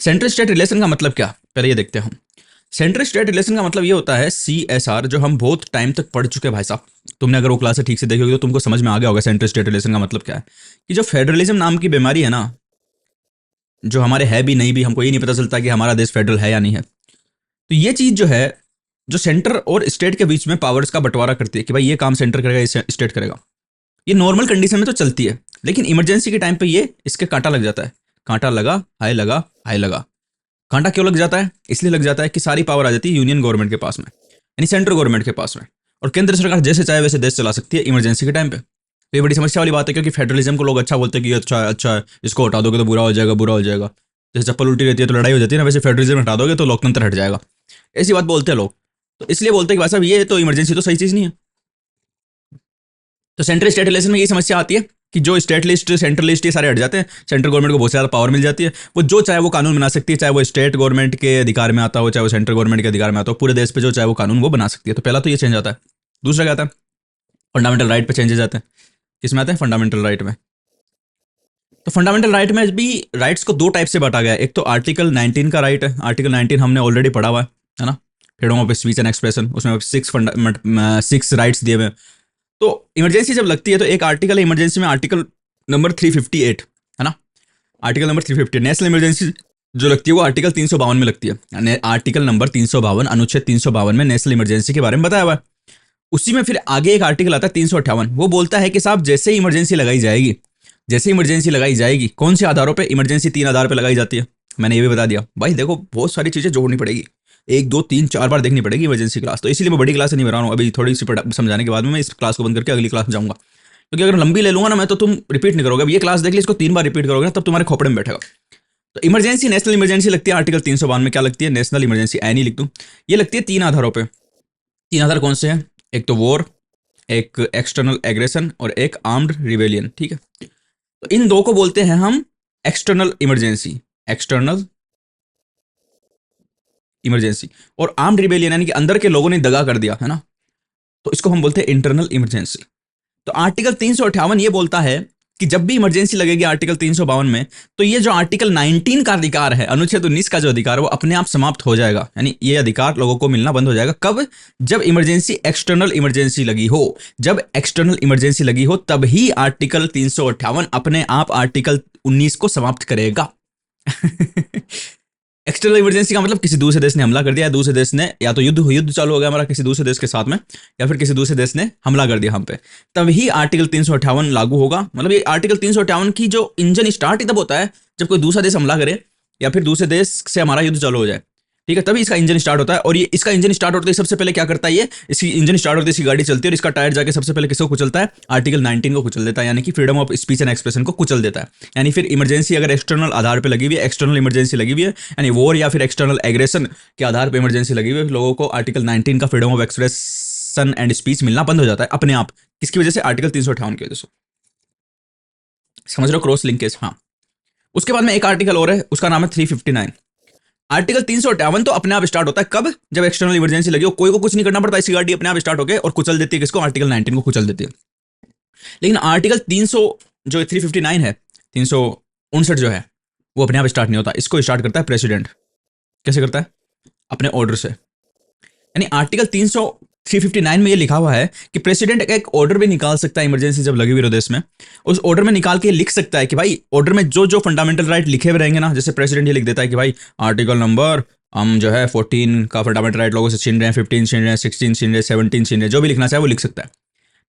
सेंट्रल स्टेट रिलेशन का मतलब क्या, पहले ये देखते हैं हम। सेंट्रल स्टेट रिलेशन का मतलब ये होता है CSR, जो हम बहुत टाइम तक पढ़ चुके हैं भाई साहब। तुमने अगर वो क्लास से ठीक से देखी होगी तो तुमको समझ में आ गया होगा सेंट्रल स्टेट रिलेशन का मतलब क्या है। कि जो फेडरलिज्म नाम की बीमारी है ना, जो हमारे है भी नहीं भी, हमको ये नहीं पता चलता कि हमारा देश फेडरल है या नहीं है। तो ये चीज़ जो है, जो सेंटर और स्टेट के बीच में पावर्स का बंटवारा करती है कि भाई ये काम सेंटर करेगा, ये स्टेट करेगा, ये नॉर्मल कंडीशन में तो चलती है। लेकिन इमरजेंसी के टाइम पे ये इसके कांटा लग जाता है। कांटा लगा, हाय लगा, हाय लगा। कांटा क्यों लग जाता है? इसलिए लग जाता है कि सारी पावर आ जाती है यूनियन गवर्नमेंट के पास में, यानी सेंट्रल गवर्नमेंट के पास में, और केंद्र सरकार जैसे चाहे वैसे देश चला सकती है इमरजेंसी के टाइम पे। तो ये बड़ी समस्या वाली बात है, क्योंकि फेडरलिज्म को लोग अच्छा बोलते हैं कि अच्छा अच्छा है, इसको हटा दोगे तो बुरा हो जाएगा, बुरा हो जाएगा। जैसे चप्पल उल्टी रहती है तो लड़ाई हो जाती है ना, वैसे फेडरलिज्म हटा दोगे तो लोकतंत्र हट जाएगा। ऐसी बात बोलते हैं लोग। तो इसलिए बोलते हैं कि भाई साहब ये तो इमरजेंसी तो सही चीज़ नहीं है। तो सेंट्रल स्टेट रिलेशन में ये समस्या आती है कि जो स्टेट लिस्ट सेंट्रल लिस्ट ये सारे हट जाते हैं, सेंट्रल गवर्नमेंट को बहुत ज़्यादा पावर मिल जाती है। वो जो चाहे वो कानून बना सकती है, चाहे वो स्टेट गवर्नमेंट के अधिकार में आता हो, चाहे वो सेंट्रल गवर्नमेंट के अधिकार में आता हो, पूरे देश पे जो चाहे वो कानून वो बना सकती है। तो पहला तो ये चेंज आता है। दूसरा क्या आता है? फंडामेंटल राइट पे चेंजेस आते हैं। किसमें आते हैं? फंडामेंटल राइट में। तो फंडामेंटल राइट में भी राइट्स को दो टाइप से बांटा गया है। एक तो आर्टिकल 19 का राइट है। आर्टिकल 19 हमने ऑलरेडी पढ़ा हुआ है ना, freedom of speech and expression. उसमें 6 राइट्स दिए हुए हैं। तो इमरजेंसी जब लगती है तो एक आर्टिकल है इमरजेंसी में, आर्टिकल नंबर 358 है ना। आर्टिकल नंबर 358 नेशनल इमरजेंसी जो लगती है वो आर्टिकल 352 में लगती है। आर्टिकल नंबर 352 अनुच्छेद 352 में नेशनल इमरजेंसी के बारे में बताया हुआ है। उसी में फिर आगे एक आर्टिकल आता है 358। वो बोलता है कि साहब जैसे ही इमरजेंसी लगाई जाएगी, जैसे इमरजेंसी लगाई जाएगी, कौन से आधारों पे? इमरजेंसी 3 आधार पे लगाई जाती है। मैंने ये भी बता दिया भाई। देखो बहुत सारी चीज़ें जोड़नी पड़ेगी, 1 2 3 4 बार देखनी पड़ेगी इमरजेंसी क्लास। तो इसीलिए मैं बड़ी क्लास नहीं बना रहा हूँ अभी। थोड़ी सी समझाने के बाद में मैं इस क्लास को बंद करके अगली क्लास में जाऊँगा, क्योंकि अगर लंबी ले लूँगा ना मैं तो तुम रिपीट नहीं करोगे। अब ये क्लास देख ली, इसको 3 बार रिपीट करोगे ना तब तुम्हारे खोपड़े में बैठेगा। तो इमरजेंसी, नेशनल इमरजेंसी लगती है आर्टिकल 352 में। क्या लगती है? National emergency. नहीं लिख दूँ। ये लगती है 3 आधारों पर। 3 आधार कौन से हैं? एक तो वॉर, एक एक्सटर्नल एग्रेशन और एक आर्म्ड रिवेलियन। ठीक है, तो इन दो को बोलते हैं हम एक्सटर्नल इमरजेंसी। External emergency. और आर्म्ड रिबेलियन यानी कि अंदर के लोगों ने दगा कर दिया है ना, तो इसको हम बोलते हैं इंटरनल इमरजेंसी। तो आर्टिकल 358 ये बोलता है कि जब भी इमरजेंसी लगेगी आर्टिकल 352 में, तो ये जो आर्टिकल 19 का अधिकार है, अनुच्छेद 19 का जो अधिकार है, वो अपने आप समाप्त हो जाएगा। यानी ये अधिकार लोगों को मिलना बंद हो जाएगा। कब? जब इमरजेंसी एक्सटर्नल इमरजेंसी लगी हो। जब एक्सटर्नल इमरजेंसी लगी हो तब ही आर्टिकल 358 अपने आप आर्टिकल 19 को समाप्त करेगा। एक्सटर्नल इमरजेंसी का मतलब किसी दूसरे देश ने हमला कर दिया, दूसरे देश ने या तो युद्ध चालू हो गया हमारा किसी दूसरे देश के साथ में, या फिर किसी दूसरे देश ने हमला कर दिया हम पे, तब ही आर्टिकल 358 लागू होगा। मतलब ये आर्टिकल 358 की जो इंजन स्टार्ट ही तब होता है जब कोई दूसरा देश हमला करे या फिर दूसरे देश से हमारा युद्ध चालू हो जाए। ठीक है, तभी इसका इंजन स्टार्ट होता है। और ये इसका इंजन स्टार्ट होते ही सबसे पहले क्या करता है? ये इसकी इंजन स्टार्ट होती है, इसकी गाड़ी चलती है और इसका टायर जाके सबसे पहले किसको कुचलता है? आर्टिकल 19 को कुचल देता है, यानी कि freedom of speech and expression को कुचल देता है। यानी फिर इमरजेंसी अगर एक्सटर्नल आधार पे लगी हुई है, एक्सटर्नल इमरजेंसी लगी हुई है, यानी वॉर या फिर एक्सटर्नल एग्रेशन के आधार पर इमरजेंसी लगी हुई है, लोगों को आर्टिकल 19 का freedom of expression and speech मिलना बंद हो जाता है अपने आप। किसकी वजह से? आर्टिकल 358 की वजह से। समझ रहे हो क्रॉस लिंकेज? हाँ। उसके बाद में एक आर्टिकल और है, उसका नाम है 359। आर्टिकल 358 तो अपने आप स्टार्ट होता है कब? जब एक्सटर्नल इमरजेंसी लगी हो। कोई को कुछ नहीं करना पड़ता, इसकी गाड़ी अपने आप स्टार्ट होकर और कुचल देती है किसको? आर्टिकल 19 को कुचल देती है। लेकिन आर्टिकल 300 जो 359 है, 359 जो है, वो अपने आप स्टार्ट नहीं होता। इसको स्टार्ट करता है प्रेसिडेंट। कैसे करता है? अपने ऑर्डर से। यानी आर्टिकल 359 में ये लिखा हुआ है कि प्रेसिडेंट एक ऑर्डर भी निकाल सकता है इमरजेंसी जब लगी हुई हो देश में। उस ऑर्डर में निकाल के लिख सकता है कि भाई ऑर्डर में जो जो फंडामेंटल राइट लिखे हुए रहेंगे ना, जैसे प्रेसिडेंट ये लिख देता है कि भाई आर्टिकल नंबर हम जो है 14 का फंडामेंटल राइट लोगों से छीन रहे हैं, 15 छीन रहे हैं, 16 छीन रहे हैं, 17 छीन रहे हैं, जो भी लिखना चाहे वो लिख सकता है।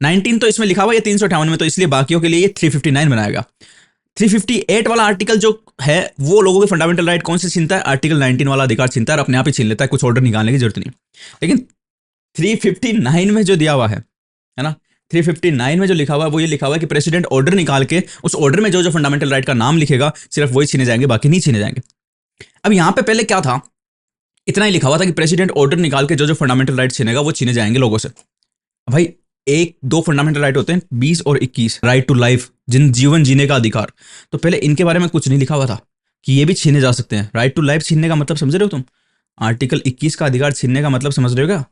19 तो इसमें लिखा हुआ है 358 में, तो इसलिए बाकियों के लिए ये 359 बनाएगा। 358 वाला आर्टिकल जो है वो लोगों के फंडामेंटल राइट कौन से छीनता है? आर्टिकल 19 वाला अधिकार छीनता है और अपने आप ही छीन लेता है, कुछ ऑर्डर निकालने की जरूरत नहीं। लेकिन 359 में जो दिया हुआ है ना, 359 में जो लिखा हुआ है वो ये लिखा हुआ है कि प्रेसिडेंट ऑर्डर निकाल के उस ऑर्डर में जो जो फंडामेंटल राइट का नाम लिखेगा सिर्फ वही छीने जाएंगे, बाकी नहीं छीने जाएंगे। अब यहां पे पहले क्या था? इतना ही लिखा हुआ था कि प्रेसिडेंट ऑर्डर निकाल के जो जो फंडामेंटल राइट छीनेगा वो छीने जाएंगे लोगों से। भाई एक दो फंडामेंटल राइट होते हैं, 20 और 21, राइट टू लाइफ, जिन जीवन जीने का अधिकार। तो पहले इनके बारे में कुछ नहीं लिखा हुआ था कि ये भी छीने जा सकते हैं। राइट टू लाइफ छीनने का मतलब समझ रहे हो तुम? आर्टिकल 21 का अधिकार छीनने का मतलब समझ रहे हो क्या?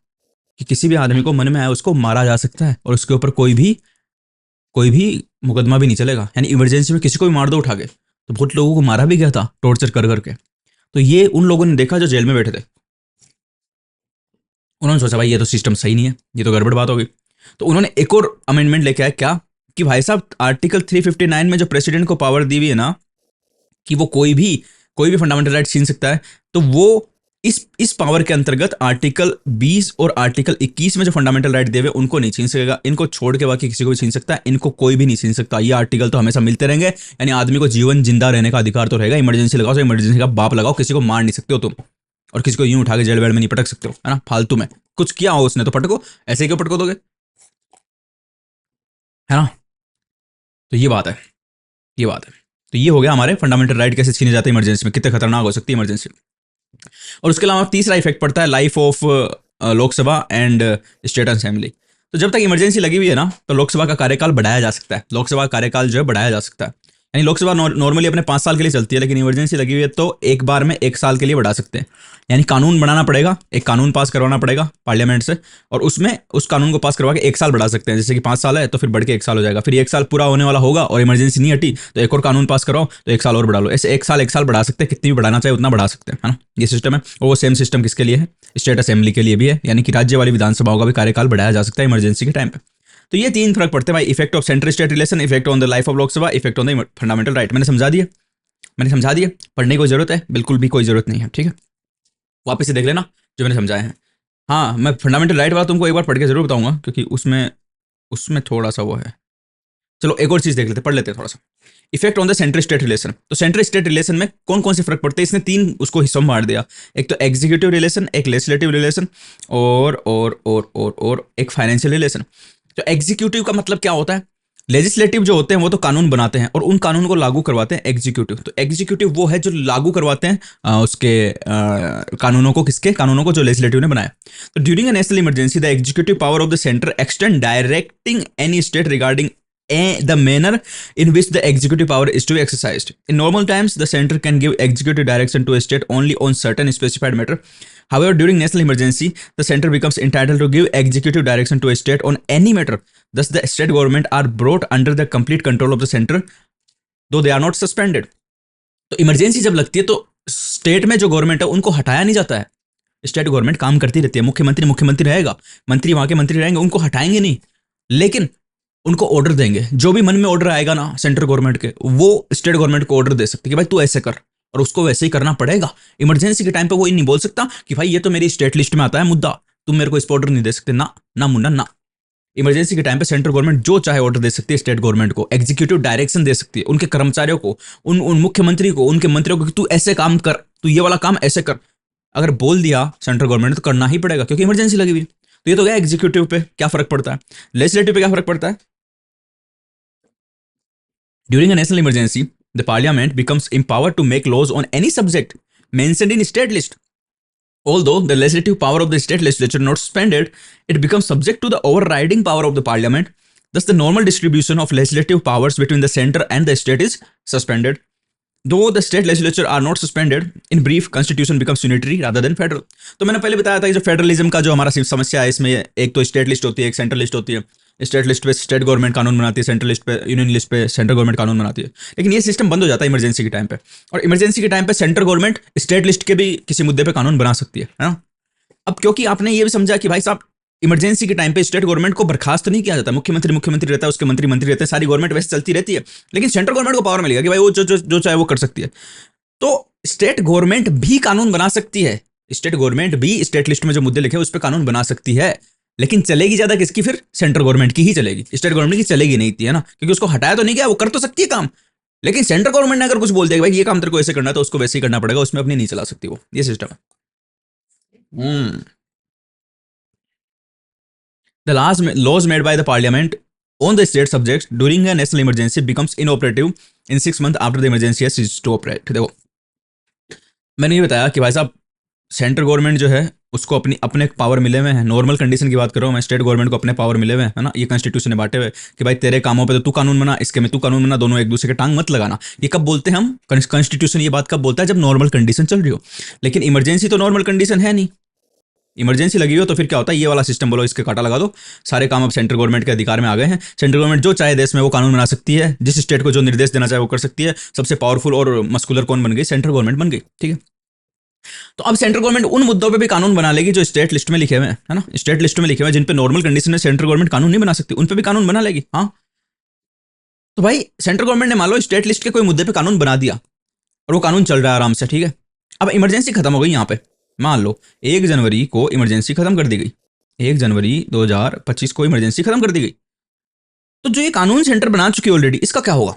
कि किसी भी आदमी को मन में आए उसको मारा जा सकता है और उसके ऊपर कोई भी मुकदमा भी नहीं चलेगा। यानी इमरजेंसी में किसी को भी मार दो उठा के। तो बहुत लोगों को मारा भी गया था टॉर्चर कर करके। तो ये उन लोगों ने देखा जो जेल में बैठे थे, उन्होंने सोचा भाई ये तो सिस्टम सही नहीं है, ये तो गड़बड़ बात होगी। तो उन्होंने एक और अमेंडमेंट लेके आया, क्या कि भाई साहब आर्टिकल 359 में जो प्रेसिडेंट को पावर दी हुई है ना कि वो कोई भी फंडामेंटल राइट छीन सकता है, तो वो इस पावर के अंतर्गत आर्टिकल 20 और आर्टिकल 21 में जो फंडामेंटल राइट देवे उनको नहीं छीन सकेगा। इनको छोड़ के बाकी किसी को भी छीन सकता है, इनको कोई भी नहीं छीन सकता। ये आर्टिकल तो हमेशा मिलते रहेंगे। यानी आदमी को जीवन जिंदा रहने का अधिकार तो रहेगा। इमरजेंसी लगाओ तो इमरजेंसी का बाप लगाओ, किसी को मार नहीं सकते हो तुम, और किसी को यूं उठा के जेल वेल में नहीं पटक सकते हो, है ना? फालतू में कुछ किया हो उसने तो पटको, ऐसे ही क्यों पटको दोगे, है ना? तो ये बात है। तो ये हो गया हमारे फंडामेंटल राइट कैसे छीने जाते हैं इमरजेंसी में, कितने खतरनाक हो सकती है इमरजेंसी। और उसके अलावा तीसरा इफेक्ट पड़ता है life of Lok Sabha and state assembly. तो जब तक इमरजेंसी लगी हुई है ना, तो लोकसभा का कार्यकाल बढ़ाया जा सकता है। लोकसभा का कार्यकाल जो है बढ़ाया जा सकता है। यानी लोकसभा नॉर्मली अपने 5 साल के लिए चलती है, लेकिन इमरजेंसी लगी हुई है तो एक बार में 1 साल के लिए बढ़ा सकते हैं। यानी कानून बनाना पड़ेगा, एक कानून पास करवाना पड़ेगा पार्लियामेंट से, और उसमें उस कानून को पास करवा के 1 साल बढ़ा सकते हैं। जैसे कि 5 साल है तो फिर बढ़ के 1 साल हो जाएगा, फिर 1 साल पूरा होने वाला होगा और इमरजेंसी नहीं हटी तो एक और कानून पास कराओ तो 1 साल और बढ़ा लो। ऐसे 1 साल बढ़ा सकते हैं, कितनी भी बढ़ाना चाहे उतना बढ़ा सकते हैं, है ना? ये सिस्टम है। और वो सेम सिस्टम किसके लिए है? स्टेट असेंबली के लिए भी है। यानी कि राज्य वाली विधानसभाओं का भी कार्यकाल बढ़ाया जा सकता है इमरजेंसी के टाइम पे। तो ये 3 फर्क पड़ते हैं भाई, effect of central state relation, effect on the life of Lok Sabha, effect on the fundamental right. मैंने समझा दिया। पढ़ने की कोई जरूरत है? बिल्कुल भी कोई जरूरत नहीं है, ठीक है? वापस से देख लेना जो मैंने समझाया है। हाँ, मैं फंडामेंटल राइट वाला तुमको एक बार पढ़ के जरूर बताऊंगा, क्योंकि उसमें उसमें थोड़ा सा वो है। चलो एक और चीज देख लेते, पढ़ लेते हैं थोड़ा सा। Effect on the central state relation. तो सेंट्रल स्टेट रिलेशन में कौन कौन से फर्क पड़ते हैं? इसने 3 उसको हिस्सों में बांट दिया। एक तो एग्जीक्यूटिव रिलेशन, एक लेजिस्लेटिव रिलेशन, और एक फाइनेंशियल रिलेशन। तो एग्जीक्यूटिव का मतलब क्या होता है? लेजिस्लेटिव जो होते हैं वो तो कानून बनाते हैं और उन कानून को लागू करवाते हैं एग्जीक्यूटिव। तो एग्जीक्यूटिव वो है जो लागू करवाते हैं उसके कानूनों को, किसके कानूनों को? जो लेजिस्लेटिव ने बनाया। तो during a national emergency the executive power of the centre extend directing any state regarding the manner in which the executive power is to be exercised. In normal times, the center can give executive direction to a state only on certain specified matter. However, during national emergency, the center becomes entitled to give executive direction to a state on any matter. Thus, the state government are brought under the complete control of the center, though they are not suspended. तो emergency जब लगती है तो state में जो government है उनको हटाया नहीं जाता है। स्टेट गवर्नमेंट काम करती रहती है। मुख्यमंत्री रहेगा, मंत्री वहां के मंत्री रहेंगे, उनको हटाएंगे नहीं, लेकिन उनको ऑर्डर देंगे। जो भी मन में ऑर्डर आएगा ना सेंट्रल गवर्नमेंट के, वो स्टेट गवर्नमेंट को ऑर्डर दे सकते कि भाई तू ऐसे कर, और उसको वैसे ही करना पड़ेगा। इमरजेंसी के टाइम पे वो नहीं बोल सकता कि भाई ये तो मेरी स्टेट लिस्ट में आता है मुद्दा, तुम मेरे को इस पर ऑर्डर नहीं दे सकते। ना ना मुन्ना ना। इमरजेंसी के टाइम पे सेंट्रल गवर्नमेंट जो चाहे ऑर्डर दे सकती है स्टेट गवर्नमेंट को, एग्जीक्यूटिव डायरेक्शन दे सकती है उनके कर्मचारियों को, उन मुख्यमंत्री को, उनके मंत्रियों को कि तू ऐसे काम कर, तू ये वाला काम ऐसे कर। अगर बोल दिया सेंट्रल गवर्नमेंट तो करना ही पड़ेगा, क्योंकि इमरजेंसी लगी हुई। तो ये तो गया एग्जीक्यूटिव पे क्या फर्क पड़ता है। लेजिस्लेटिव पे क्या फर्क पड़ता है? During a national emergency, the parliament becomes empowered to make laws on any subject mentioned in state list. Although the legislative power of the state legislature not suspended, it becomes subject to the overriding power of the parliament. Thus, the normal distribution of legislative powers between the center and the state is suspended. Though the state legislature are not suspended, in brief, constitution becomes unitary rather than federal. तो मैंने पहले बताया था कि जो federalism का जो हमारा समस्या है, इसमें एक तो स्टेट लिस्ट होती है, एक सेंट्रल लिस्ट होती है। स्टेट लिस्ट पे स्टेट गवर्नमेंट कानून बनाती है, सेंट्रल लिस्ट पे, यूनियन लिस्ट पे सेंट्रल गवर्नमेंट कानून बनाती है। लेकिन ये सिस्टम बंद हो जाता है इमरजेंसी के टाइम पे, और इमरजेंसी के टाइम पे सेंट्रल गवर्नमेंट स्टेट लिस्ट के भी किसी मुद्दे पे कानून बना सकती है ना? अब क्योंकि आपने ये भी समझा कि भाई साहब इमरजेंसी के टाइम पे स्टेट गवर्नमेंट को बर्खास्त नहीं किया जाता। मुख्यमंत्री रहता है, उसके मंत्री रहते हैं, सारी गवर्नमेंट वैसे चलती रहती है, लेकिन सेंट्रल गवर्नमेंट को पावर मिलेगा कि भाई वो जो चाहे वो कर सकती है। तो स्टेट गवर्नमेंट भी कानून बना सकती है। स्टेट गवर्नमेंट भी स्टेट लिस्ट में जो मुद्दे लिखे उस पर कानून बना सकती है, लेकिन चलेगी ज्यादा किसकी? फिर सेंट्रल गवर्नमेंट की ही चलेगी, स्टेट गवर्नमेंट की चलेगी नहीं थी, है ना? क्योंकि उसको हटाया तो नहीं गया, वो कर तो सकती है काम, लेकिन सेंट्रल गवर्नमेंट ने अगर कुछ बोल दिया भाई ये काम तेरे को ऐसे करना है तो उसको वैसे ही करना पड़ेगा, उसमें अपनी नहीं चला सकती वो। ये सिस्टम है। The laws made by the parliament on the state subjects during a national emergency becomes inoperative in 6 months after the emergency has ceased to operate. देखो मैंने ये बताया कि भाई साहब सेंट्रल गवर्नमेंट जो है उसको अपनी अपने पावर मिले हुए हैं। नॉर्मल कंडीशन की बात कर रहा हूँ मैं, स्टेट गवर्नमेंट को अपने पावर मिले हुए हैं, है ना, ये कॉन्स्टिट्यूशन ने बांटे हुए कि भाई तेरे कामों पे तो तू कानून बना, इसके में तू कानून बना, दोनों एक दूसरे के टांग मत लगाना। ये कब बोलते हैं हम, कॉन्स्टिट्यूशन ये बात कब बोलता है, जब नॉर्मल कंडीशन चल रही हो। लेकिन इमरजेंसी तो नॉर्मल कंडीशन है नहीं। इमरजेंसी लगी हो तो फिर क्या होता है, ये वाला सिस्टम बोलो, इसके काटा लगा दो, सारे काम अब सेंट्रल गवर्नमेंट के अधिकार में आ गए हैं। सेंट्रल गवर्नमेंट जो चाहे देश में वो कानून बना सकती है, जिस स्टेट को जो निर्देश देना चाहे वो कर सकती है। सबसे पावरफुल और मस्कुलर कौन बन गई, सेंट्रल गवर्नमेंट बन गई, ठीक है। तो अब सेंट्रल गवर्नमेंट उन मुद्दों पे भी कानून बना लेगी जो स्टेट लिस्ट में लिखे हुए हैं, है ना, स्टेट लिस्ट में लिखे हुए हैं, जिन पे नॉर्मल कंडीशन में सेंट्रल गवर्नमेंट कानून नहीं बना सकती, उन पे भी कानून बना लेगी। हाँ, तो भाई सेंट्रल गवर्नमेंट ने मान लो स्टेट लिस्ट के कोई मुद्दे पे कानून बना दिया और वो कानून चल रहा है आराम से, ठीक है। अब इमरजेंसी खत्म हो गई यहाँ पे, मान लो 1 जनवरी को इमरजेंसी खत्म कर दी गई, 1 जनवरी 2025 को इमरजेंसी खत्म कर दी गई। तो जो ये कानून सेंटर बना चुकी है ऑलरेडी, इसका क्या होगा?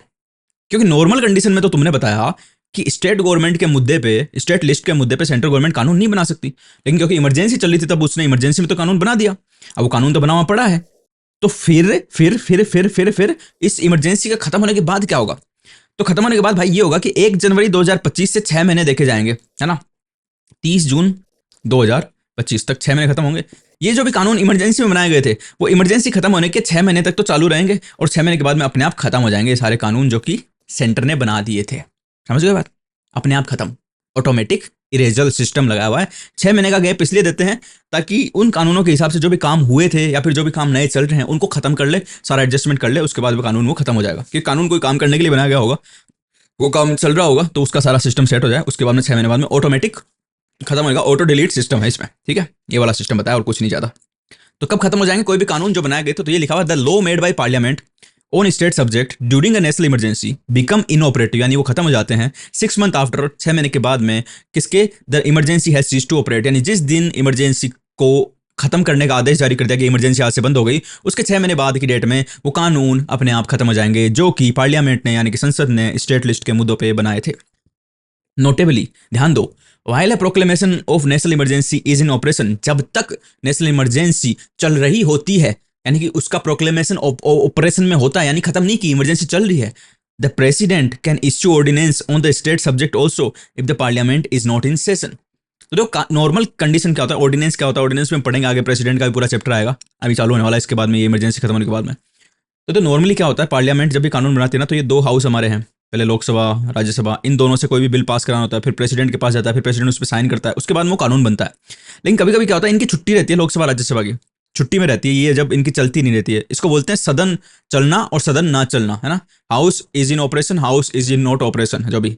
क्योंकि नॉर्मल कंडीशन में तो तुमने बताया कि स्टेट गवर्नमेंट के मुद्दे पे, स्टेट लिस्ट के मुद्दे पे सेंट्रल गवर्नमेंट कानून नहीं बना सकती, लेकिन क्योंकि इमरजेंसी चल रही थी तब उसने इमरजेंसी में तो कानून बना दिया। अब वो कानून तो बना हुआ पड़ा है, तो फिर इस इमरजेंसी का खत्म होने के बाद क्या होगा? तो खत्म होने के बाद भाई ये होगा कि 1 जनवरी 2025 से 6 महीने देखे जाएंगे, है ना, 30 जून 2025 तक 6 महीने खत्म होंगे। ये जो भी कानून इमरजेंसी में बनाए गए थे वो इमरजेंसी खत्म होने के 6 महीने तक तो चालू रहेंगे, और 6 महीने के बाद में अपने आप खत्म हो जाएंगे सारे कानून जो कि सेंटर ने बना दिए थे। समझ गए बात? अपने आप खत्म, ऑटोमेटिक इरेजल सिस्टम लगा हुआ है। 6 महीने का गैप इसलिए देते हैं ताकि उन कानूनों के हिसाब से जो भी काम हुए थे या फिर जो भी काम नए चल रहे हैं उनको खत्म कर ले, सारा एडजस्टमेंट कर ले, उसके बाद वो कानून वो खत्म हो जाएगा। क्योंकि कानून कोई काम करने के लिए बनाया गया होगा, वो काम चल रहा होगा तो उसका सारा सिस्टम सेट हो जाए, उसके बाद में 6 महीने बाद में ऑटोमेटिक खत्म होगा। ऑटो डिलीट सिस्टम है इसमें, ठीक है, ये वाला सिस्टम बताया और कुछ नहीं ज्यादा। तो कब खत्म हो जाएंगे कोई भी कानून जो बनाए गए थे? तो ये लिखा हुआ the law made by parliament on state subject during a national emergency become inoperative, यानी वो खत्म हो जाते हैं 6 मंथ आफ्टर, 6 महीने के बाद में, किसके? The emergency has ceased to operate, यानी जिस दिन इमरजेंसी को खत्म करने का आदेश जारी कर दिया कि इमरजेंसी आज से बंद हो गई, उसके 6 महीने बाद की डेट में वो कानून अपने आप खत्म हो जाएंगे जो कि पार्लियामेंट ने यानी कि संसद ने स्टेट लिस्ट के मुद्दों पर बनाए थे। नोटेबली ध्यान दो, while a proclamation of national emergency is in operation, जब तक नेशनल इमरजेंसी चल रही होती है, यानी कि उसका प्रोक्लेमेशन ऑपरेशन में होता है, यानी खत्म नहीं की, इमरजेंसी चल रही है, the president can issue ordinance on the state subject also if the parliament is not in session. तो देखो नॉर्मल कंडीशन क्या होता है, ऑर्डिनेंस क्या होता है, ऑर्डिनेंस में पढ़ेंगे आगे, प्रेसिडेंट का भी पूरा चैप्टर आएगा, अभी चालू होने वाला है इसके बाद में, ये इमरजेंसी खत्म होने के बाद में। तो नॉर्मली क्या होता है, पार्लियामेंट जब भी कानून बनाती है ना, तो ये 2 हाउस हमारे हैं, पहले लोकसभा, राज्यसभा, इन दोनों से कोई भी बिल पास कराना होता है, फिर प्रेसिडेंट के पास जाता है, फिर प्रेसिडेंट उस पर साइन करता है, उसके बाद वो कानून बनता है। लेकिन कभी कभी क्या होता है, इनकी छुट्टी रहती है, लोकसभा राज्यसभा की छुट्टी में रहती है, ये जब इनकी चलती नहीं रहती है, इसको बोलते हैं सदन चलना और सदन ना चलना, है ना, house is in operation, house is in not operation, जो भी।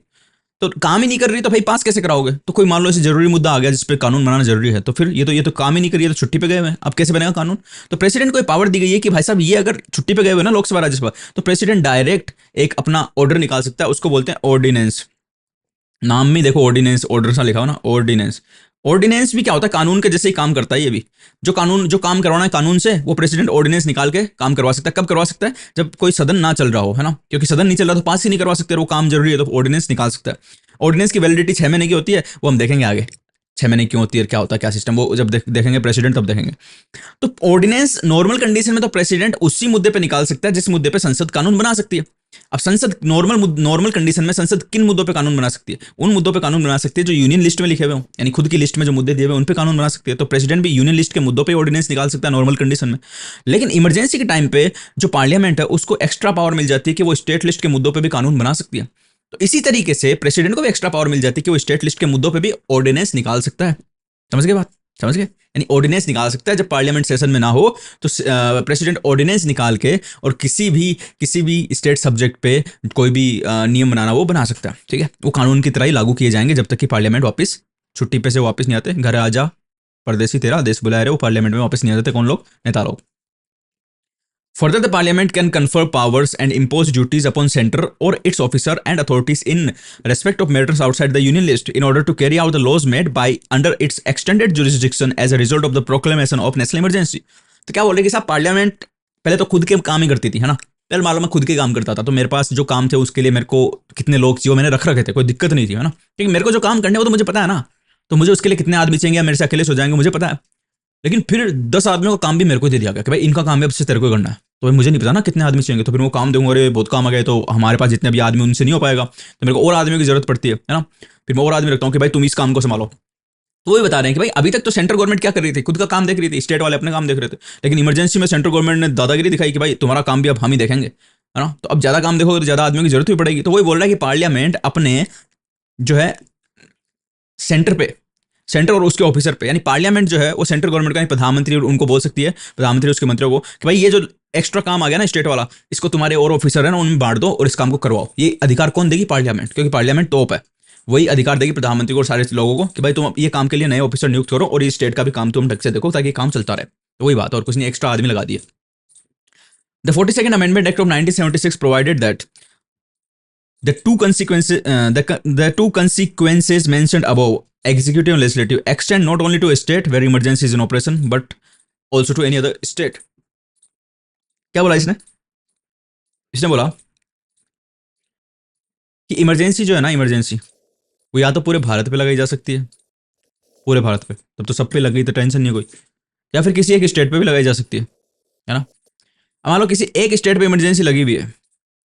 तो काम ही नहीं कर रही तो भाई पास कैसे कराओगे? तो कोई मान लो ऐसे जरूरी मुद्दा आ गया जिस पे कानून बनाना जरूरी है, तो फिर ये तो काम ही नहीं कर रही है, तो छुट्टी पे गए हुए हैं, अब कैसे बनेगा कानून? तो प्रेसिडेंट को पावर दी गई है कि भाई साहब ये अगर छुट्टी पे गए हुए ना लोकसभा राज्यसभा, तो प्रेसिडेंट डायरेक्ट एक अपना ऑर्डर निकाल सकता है, उसको बोलते हैं ऑर्डिनेंस। नाम में देखो ऑर्डिनेंस, ऑर्डर सा लिखा हो ना, ऑर्डिनेंस। ऑर्डिनेंस भी क्या होता है, कानून के जैसे ही काम करता है ये भी। जो काम करवाना है कानून से, वो प्रेसिडेंट ऑर्डिनेंस निकाल के काम करवा सकता है। कब करवा सकता है? जब कोई सदन ना चल रहा हो, है ना, क्योंकि सदन नहीं चल रहा तो पास ही नहीं करवा सकते, वो काम जरूरी है तो ऑर्डिनेंस निकाल सकता है। ऑर्डिनेंस की वैलिडिटी 6 महीने की होती है, वो हम देखेंगे आगे 6 महीने क्यों होती है, क्या होता है, क्या सिस्टम, वो जब देखेंगे प्रेसिडेंट तब देखेंगे। तो ऑर्डिनेंस नॉर्मल कंडीशन में तो प्रेसिडेंट उसी मुद्दे पे निकाल सकता है जिस मुद्दे पे संसद कानून बना सकती है। अब संसद नॉर्मल कंडीशन में संसद किन मुद्दों पे कानून बना सकती है? उन मुद्दों पे कानून बना सकती है जो यूनियन लिस्ट में लिखे हुए हों, यानी खुद की लिस्ट में जो मुद्दे दिए हुए उन पे कानून बना सकती है। तो प्रेसिडेंट भी यूनियन लिस्ट के मुद्दों पे ऑर्डिनेंस निकाल सकता है नॉर्मल कंडीशन में। लेकिन इमरजेंसी के टाइम पे जो पार्लियामेंट है उसको एक्स्ट्रा पावर मिल जाती है कि वो स्टेट लिस्ट के मुद्दों पर भी कानून बना सकती है। तो इसी तरीके से प्रेसिडेंट को भी एक्स्ट्रा पावर मिल जाती है कि वो स्टेट लिस्ट के मुद्दों पे भी ऑर्डिनेंस निकाल सकता है। समझ गए बात? समझ गए? यानी ऑर्डिनेंस निकाल सकता है जब पार्लियामेंट सेशन में ना हो, तो प्रेसिडेंट ऑर्डिनेंस निकाल के और किसी भी स्टेट सब्जेक्ट पे कोई भी नियम बनाना वो बना सकता है, ठीक है। वो कानून की तरह ही लागू किए जाएंगे जब तक कि पार्लियामेंट वापस छुट्टी पे से वापस नहीं आते। घर आ जा परदेसी तेरा देश बुलाए रहे, वो पार्लियामेंट में वापस नहीं आते। कौन लोग? नेता लोग। Further, the parliament can confer powers and impose duties upon center or its officer and authorities in respect of matters outside the union list in order to carry out the laws made by under its extended jurisdiction as a result of the proclamation of national emergency। तो क्या बोल रहे कि साहब parliament पहले तो खुद के काम ही करती थी, है ना, पहले मालूम मैं खुद के काम करता था, तो मेरे पास जो काम थे उसके लिए मेरे को कितने लोग चाहिए मैंने रख रखे थे, कोई दिक्कत नहीं थी, है ना, क्योंकि मेरे को जो काम करने वो तो मुझे पता है ना, तो मुझे उसके लिए कितने आदमी चाहिए, मेरे से अकेले सो जाएंगे मुझे पता है। लेकिन फिर 10 आदमियों का काम भी मेरे को दे दिया गया कि भाई इनका काम है अब से तेरे को करना है, तो मुझे नहीं पता ना कितने आदमी चाहिए, तो फिर वो काम दूंगा, अरे बहुत काम आ गए तो हमारे पास जितने भी आदमी उनसे नहीं हो पाएगा, तो मेरे को और आदमियों की जरूरत पड़ती है ना, फिर मैं और आदमी रखता हूँ कि भाई तुम इस काम को संभालो, तो वही बता रहे हैं कि भाई अभी तक तो सेंट्रल गवर्नमेंट क्या कर रही थी, खुद का काम देख रही थी, स्टेट वाले अपने काम देख रहे थे, लेकिन इमरजेंसी में सेंट्रल गवर्नमेंट ने दादागिरी दिखाई कि भाई तुम्हारा काम भी अब हम ही देखेंगे, है ना। तो अब ज्यादा काम देखोगे तो ज्यादा आदमियों की जरूरत भी पड़ेगी। तो वही बोल रहा है कि पार्लियामेंट अपने जो है सेंटर पे, सेंटर और उसके ऑफिसर पे, यानी पार्लियामेंट जो है वो सेंट्रल गवर्नमेंट का प्रधानमंत्री उनको बोल सकती है, प्रधानमंत्री उसके मंत्रियों को कि भाई ये जो एक्स्ट्रा काम आ गया ना स्टेट वाला, इसको तुम्हारे और ऑफिसर है ना उनमें बांट दो और इस काम को करवाओ। ये अधिकार कौन देगी? पार्लियामेंट, क्योंकि पार्लियामेंट टॉप है। वही अधिकार देगी प्रधानमंत्री को और सारे लोगों को कि भाई तुम ये काम के लिए नए ऑफिसर नियुक्त करो और ये स्टेट का भी काम तुम ढंग से देखो ताकि काम चलता रहे। तो वही बात, और कुछ नहीं, एक्स्ट्रा आदमी लगा दिए। The 42nd Amendment Act of 1976 provided that the two consequences mentioned above, executive and legislative, extend not only to a state where emergency is in operation but also to any other state. क्या बोला इसने? इसने बोला कि emergency जो है ना, emergency वो या तो पूरे भारत पे लगाई जा सकती है, पूरे भारत पे, तब तो सब पे लग गई तो टेंशन नहीं कोई, या फिर किसी एक स्टेट पे भी लगाई जा सकती है ना। अब मान लो किसी एक स्टेट पे इमरजेंसी लगी हुई है,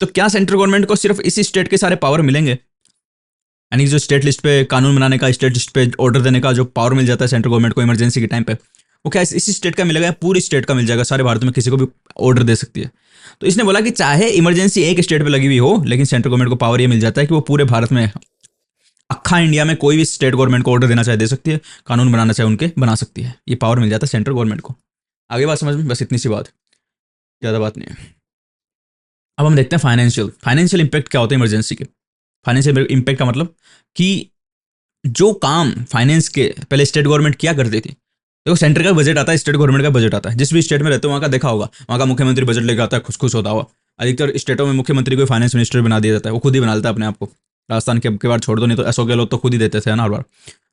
तो क्या सेंट्रल गवर्नमेंट को सिर्फ इसी स्टेट के सारे पावर मिलेंगे? यानी जो स्टेट लिस्ट पे कानून बनाने का, स्टेट लिस्ट पे ऑर्डर देने का जो पावर मिल जाता है सेंट्रल गवर्नमेंट को इमरजेंसी के टाइम पे, वो क्या इसी स्टेट का मिलेगा या पूरी स्टेट का मिल जाएगा? सारे भारत में किसी को भी ऑर्डर दे सकती है। तो इसने बोला कि चाहे इमरजेंसी एक स्टेट पे लगी हुई हो, लेकिन सेंट्रल गवर्नमेंट को पावर ये मिल जाता है कि वो पूरे भारत में, अक्खा इंडिया में कोई भी स्टेट गवर्नमेंट को ऑर्डर देना चाहे दे सकती है, कानून बनाना चाहे उनके बना सकती है। ये पावर मिल जाता है सेंट्रल गवर्नमेंट को। आगे बात समझ में? बस इतनी सी बात, ज़्यादा बात नहीं है। अब हम देखते हैं फाइनेंशियल इंपैक्ट क्या होता है इमरजेंसी के। फाइनेंशियल इंपैक्ट का मतलब कि जो काम फाइनेंस के पहले स्टेट गवर्नमेंट किया करती थी, देखो सेंटर का बजट आता है, स्टेट गवर्नमेंट का बजट आता है, जिस भी स्टेट में रहते हो वहाँ का देखा होगा, वहाँ का मुख्यमंत्री बजट लेकर आता है, खुश खुश होता हुआ। अधिकतर स्टेटों में मुख्यमंत्री को फाइनेंस मिनिस्टर बना दिया जाता है, वो खुद ही बना लेता है अपने आप को। राजस्थान के बार छोड़ दो, नहीं तो अशोक गहलोत तो खुद ही देते थे ना हर बार।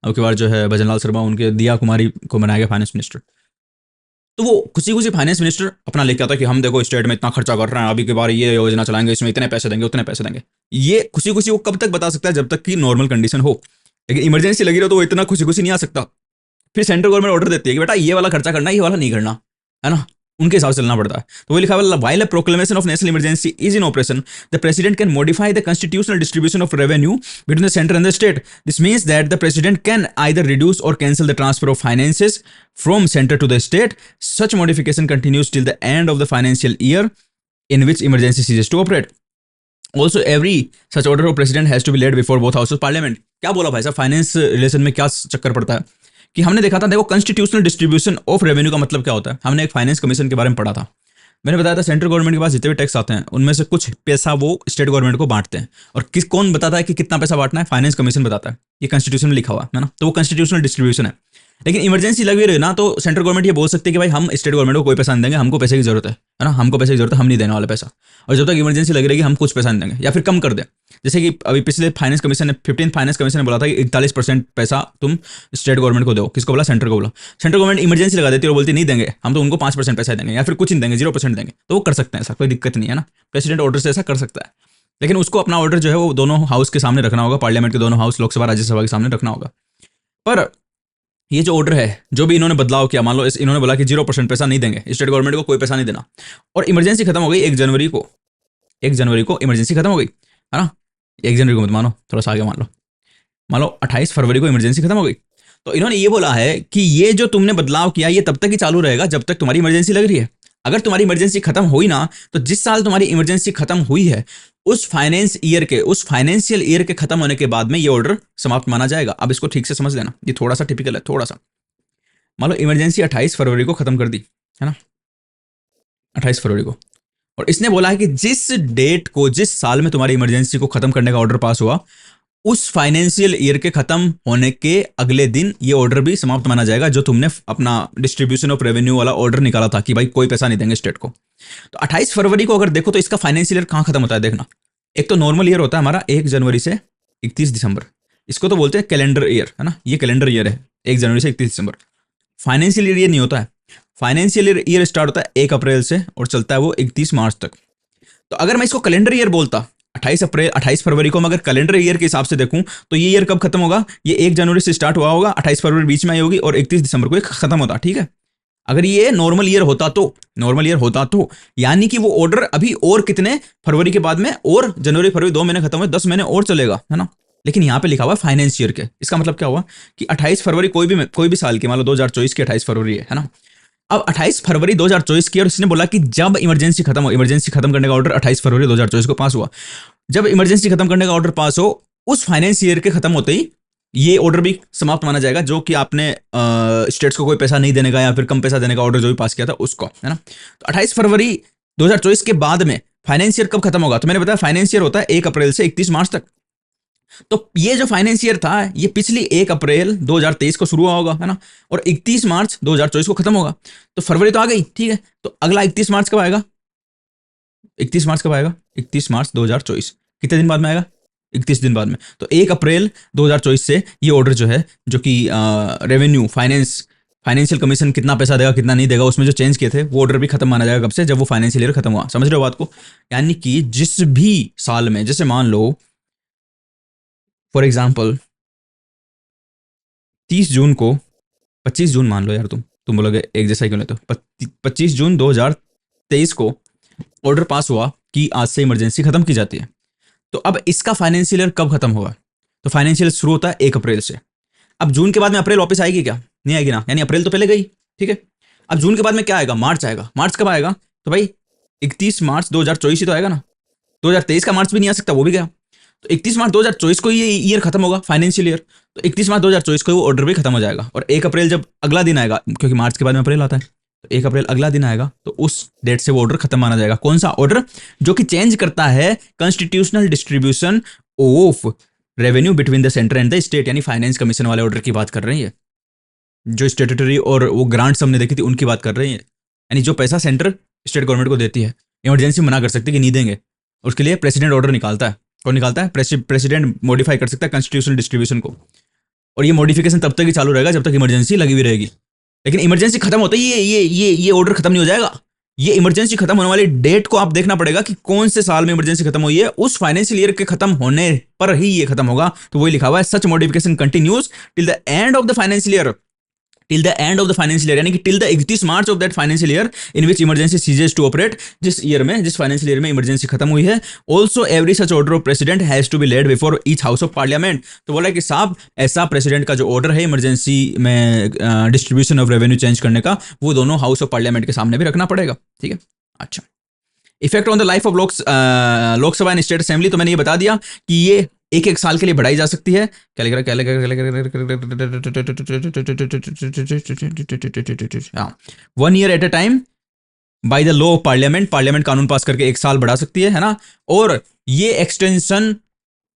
अब की बार जो है भजनलाल शर्मा, उनके दिया कुमारी को बनाया गया फाइनेंस मिनिस्टर। तो वो खुशी खुशी फाइनेंस मिनिस्टर अपना लेके आता है कि हम देखो स्टेट में इतना खर्चा कर रहे हैं, अभी के बार ये योजना चलाएंगे, इसमें इतने पैसे देंगे, उतने पैसे देंगे। ये खुशी खुशी वो कब तक बता सकता है? जब तक कि नॉर्मल कंडीशन हो। लेकिन इमरजेंसी लगी रहो तो वो इतना खुशी खुशी नहीं आ सकता। फिर सेंट्रल गवर्नमेंट ऑर्डर देती है कि बेटा ये वाला खर्चा करना, ये वाला नहीं करना, है ना। उनके हिसाब से चलना पड़ता है। तो वो लिखा हुआ, while a proclamation of national emergency is in operation, the president can modify the constitutional distribution of revenue between the centre and the state. This means that the president can either reduce or cancel the transfer of finances from centre to the state. Such modification continues till the end of the financial year in which emergency ceases to operate. Also, every such order of president has to be laid before both houses of parliament. क्या बोला भाई साहब? Finance relation में क्या चक्कर पड़ता है कि हमने देखा था, देखो कॉन्स्टिट्यूशनल डिस्ट्रीब्यूशन ऑफ रेवेन्यू का मतलब क्या होता है, हमने एक फाइनेंस कमीशन के बारे में पढ़ा था। मैंने बताया था सेंट्रल गवर्नमेंट के पास जितने भी टैक्स आते हैं उनमें से कुछ पैसा वो स्टेट गवर्नमेंट को बांटते हैं, और कौन बताता है कि कितना पैसा बांटना है? फाइनेंस कमीशन बताता है। ये कॉन्स्टिट्यूशन में लिखा हुआ है ना, तो वो कॉन्स्टिट्यूशनल डिस्ट्रीब्यूशन है। लेकिन इमरजेंसी लगी रही ना, तो सेंट्रल गवर्नमेंट ये बोल सकती है कि भाई हम स्टेट गवर्नमेंट को कोई पैसा नहीं देंगे, हमको पैसे की जरूरत है ना, हमको पैसे की जरूरत है, हम नहीं देने वाले पैसा, और जब तक इमरजेंसी लगी रहेगी हम कुछ पैसा नहीं देंगे, या फिर कम कर दें। जैसे कि अभी पिछले फाइनेंस कमीशन ने 15th फाइनेंस कमीशन ने बोला था कि 41% पैसा तुम स्टेट गवर्नमेंट को दो। किसको बोला? सेंटर को बोला। सेंट्रल गवर्नमेंट इमरजेंसी लगा देती है और बोलती नहीं देंगे हम, तो उनको 5% पैसा देंगे या फिर कुछ नहीं देंगे, 0% देंगे। तो वो कर सकते हैं, ऐसा कोई दिक्कत नहीं है ना, प्रेसिडेंट ऑर्डर से ऐसा कर सकता है। लेकिन उसको अपना ऑर्डर जो है वो दोनों हाउस के सामने रखना होगा, पार्लियामेंट के दोनों हाउस, लोकसभा राज्यसभा के सामने रखना होगा। पर ये जो ऑर्डर है, जो भी इन्होंने बदलाव किया, मान लो इन्होंने बोला कि 0% पैसा नहीं देंगे, स्टेट गवर्नमेंट को कोई पैसा नहीं देना, और इमरजेंसी खत्म हो गई 1 जनवरी को, 1 जनवरी को इमरजेंसी खत्म हो गई, है ना। 1 जनवरी को मत मानो, थोड़ा सा आगे मान लो 28 फरवरी को इमरजेंसी खत्म हो गई। तो इन्होंने ये बोला है कि ये जो तुमने बदलाव किया ये तब तक ही चालू रहेगा जब तक तुम्हारी इमरजेंसी लग रही है। अगर तुम्हारी इमरजेंसी खत्म हुई ना, तो जिस साल तुम्हारी इमरजेंसी खत्म हुई है उस फाइनेंशियल ईयर के खत्म होने के बाद में ये ऑर्डर समाप्त माना जाएगा। अब इसको ठीक से समझ लेना, ये थोड़ा सा टिपिकल है, थोड़ा सा। मान लो इमरजेंसी 28 फरवरी को खत्म कर दी, है ना, 28 फरवरी को, और इसने बोला है कि जिस डेट को, जिस साल में तुम्हारी इमरजेंसी को खत्म करने का ऑर्डर पास हुआ, उस फाइनेंशियल ईयर के खत्म होने के अगले दिन ये ऑर्डर भी समाप्त माना जाएगा, जो तुमने अपना डिस्ट्रीब्यूशन ऑफ रेवेन्यू वाला ऑर्डर निकाला था कि भाई कोई पैसा नहीं देंगे स्टेट को। तो 28 फरवरी को अगर देखो तो इसका फाइनेंशियल ईयर कहाँ खत्म होता है देखना। एक तो नॉर्मल ईयर होता है हमारा 1 जनवरी से 31 दिसंबर, इसको तो बोलते हैं कैलेंडर ईयर, है ना, ये कैलेंडर ईयर है 1 जनवरी से 31 दिसंबर। फाइनेंशियल ईयर ये नहीं होता है, फाइनेंशियल ईयर स्टार्ट होता है 1 अप्रैल से और चलता है वो 31 मार्च तक। तो अगर मैं इसको कैलेंडर ईयर बोलता, 28 फरवरी को मैं अगर कैलेंडर ईयर के हिसाब से देखूं, तो ये ईयर कब खत्म होगा? ये 1 जनवरी से स्टार्ट हुआ होगा, 28 फरवरी बीच में आई होगी और 31 दिसंबर को ये खत्म होता, ठीक है। अगर ये नॉर्मल ईयर होता तो यानी कि वो ऑर्डर अभी और कितने फरवरी के बाद में, और जनवरी फरवरी 2 महीने खत्म हुए, 10 महीने और चलेगा, है ना। लेकिन यहाँ पे लिखा हुआ है फाइनेंस ईयर के। इसका मतलब क्या हुआ कि 28 फरवरी कोई भी साल की, मान लो 2024 की 28 फरवरी है ना। अब 28 फरवरी 2024 की, और इसने बोला कि जब इमरजेंसी खत्म हो, इमरजेंसी खत्म करने का ऑर्डर 28 फरवरी 2024 को पास हुआ, जब इमरजेंसी खत्म करने का ऑर्डर पास हो, उस फाइनेंस ईयर के खत्म होते ही ये ऑर्डर भी समाप्त माना जाएगा, जो कि आपने स्टेट्स को कोई पैसा नहीं देने का या फिर कम पैसा देने का ऑर्डर जो भी पास किया था उसको, है ना। तो 28 फरवरी 2024 के बाद में फाइनेंस ईयर कब खत्म होगा, तो मैंने बताया फाइनेंस ईयर होता है 1 अप्रैल से 31 मार्च तक। तो ये जो फाइनेंस ईयर था ये पिछली 1 अप्रैल 2023 को शुरू हुआ होगा, है ना, और 31 मार्च 2024 को खत्म होगा। तो फरवरी तो आ गई, ठीक है, तो अगला 31 मार्च कब आएगा? 31 मार्च कब आएगा? 31 मार्च 2024 कितने दिन बाद में आएगा? 31 दिन बाद में। तो 1 अप्रैल 2024 से ये ऑर्डर जो है, जो कि रेवेन्यू फाइनेंशियल कमीशन कितना पैसा देगा कितना नहीं देगा उसमें जो चेंज किए थे, वो ऑर्डर भी खत्म माना जाएगा कब से? जब वो फाइनेंशियल ईयर खत्म हुआ। समझ रहे हो बात को? यानी कि जिस भी साल में, जैसे मान लो फॉर एग्जाम्पल 30 जून को, 25 जून मान लो यार, तुम बोलोगे एक जैसा ही क्यों, तो 25 जून 2023 को ऑर्डर पास हुआ कि आज से इमरजेंसी खत्म की जाती है। तो अब इसका फाइनेंशियल ईयर कब खत्म होगा? तो फाइनेंशियल शुरू होता है 1 अप्रैल से। अब जून के बाद में अप्रैल वापस आएगी क्या? नहीं आएगी ना, यानी अप्रैल तो पहले गई, ठीक है। अब जून के बाद में क्या आएगा? मार्च आएगा। मार्च कब आएगा? तो भाई 31 मार्च 2024 ही तो आएगा ना। 2023 का मार्च भी नहीं आ सकता, वो भी गया। तो 31 मार्च 2024 को ये ईयर खत्म होगा, फाइनेंशियल ईयर। तो 31 मार्च 2024 को वो ऑर्डर भी खत्म हो जाएगा, और 1 अप्रैल जब अगला दिन आएगा, क्योंकि मार्च के बाद में अप्रैल आता है, तो 1 अप्रैल अगला दिन आएगा, तो उस डेट से वो ऑर्डर खत्म माना जाएगा। कौन सा ऑर्डर? जो कि चेंज करता है constitutional distribution of revenue between the centre and the state, यानी फाइनेंस कमीशन वाले ऑर्डर की बात कर रही है। जो स्टेटरी और वो ग्रांट्स हमने देखी थी उनकी बात कर रही है, यानी जो पैसा सेंटर स्टेट गवर्नमेंट को देती है, इमरजेंसी मना कर सकती है कि नहीं देंगे, उसके लिए प्रेसिडेंट ऑर्डर निकालता है। कौन निकालता है? प्रेसिडेंट मॉडिफाई कर सकता है कॉन्स्टिट्यूशनल डिस्ट्रीब्यूशन को, और ये मॉडिफिकेशन तब तक ही चालू रहेगा जब तक इमरजेंसी लगी हुई रहेगी। लेकिन इमरजेंसी खत्म होते ही ये ऑर्डर खत्म नहीं हो जाएगा। ये इमरजेंसी खत्म होने वाली डेट को आप देखना पड़ेगा कि कौन से साल में इमरजेंसी खत्म हुई है, उस फाइनेंशियल ईयर के खत्म होने पर ही ये खत्म होगा। तो वही लिखा हुआ है, such modification continues till the end of the financial year, till the end of the financial year, यानी कि till the 31 March of that financial year in which emergency ceases to operate, जिस ईयर में, जिस financial year में emergency खत्म हुई है। Also every such order of president has to be laid before each house of parliament. तो बोला कि साहब ऐसा प्रेसिडेंट का जो ऑर्डर है इमरजेंसी में डिस्ट्रीब्यूशन ऑफ रेवेन्यू चेंज करने का, वो दोनों हाउस ऑफ पार्लियामेंट के सामने भी रखना पड़ेगा, ठीक है। अच्छा, effect on the life of Lok Sabha and state assembly, तो मैंने ये बता दिया कि ये एक एक साल के लिए बढ़ाई जा सकती है। क्या लिख रहा है? 1 year at a time by the law of parliament, parliament कानून पास करके 1 साल बढ़ा सकती है ना। और ये एक्सटेंशन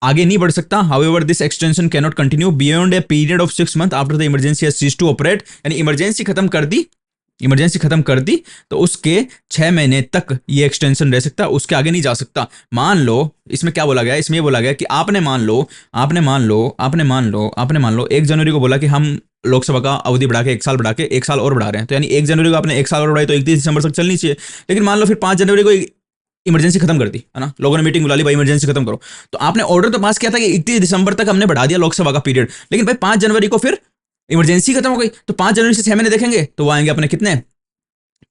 आगे नहीं बढ़ सकता। However this extension can not continue beyond a period of 6 month after the emergency has ceased to operate, यानी इमरजेंसी खत्म कर दी तो उसके 6 महीने तक ये एक्सटेंशन रह सकता है, उसके आगे नहीं जा सकता। मान लो इसमें क्या बोला गया? इसमें ये बोला गया कि आपने मान लो 1 जनवरी को बोला कि हम लोकसभा का अवधि बढ़ा के 1 साल बढ़ा के 1 साल और बढ़ा रहे हैं, तो यानी 1 जनवरी को आपने 1 साल और बढ़ाई तो 31 दिसंबर तक चलनी चाहिए। लेकिन मान लो फिर 5 जनवरी को इमरजेंसी खत्म कर दी, है ना, लोगों ने मीटिंग बुला ली, भाई इमरजेंसी खत्म करो। तो आपने ऑर्डर तो पास किया था कि 31 दिसंबर तक हमने बढ़ा दिया लोकसभा का पीरियड, लेकिन भाई 5 जनवरी को फिर इमरजेंसी खत्म हो गई, तो 5 जनवरी से 6 महीने देखेंगे तो वो आएंगे अपने कितने?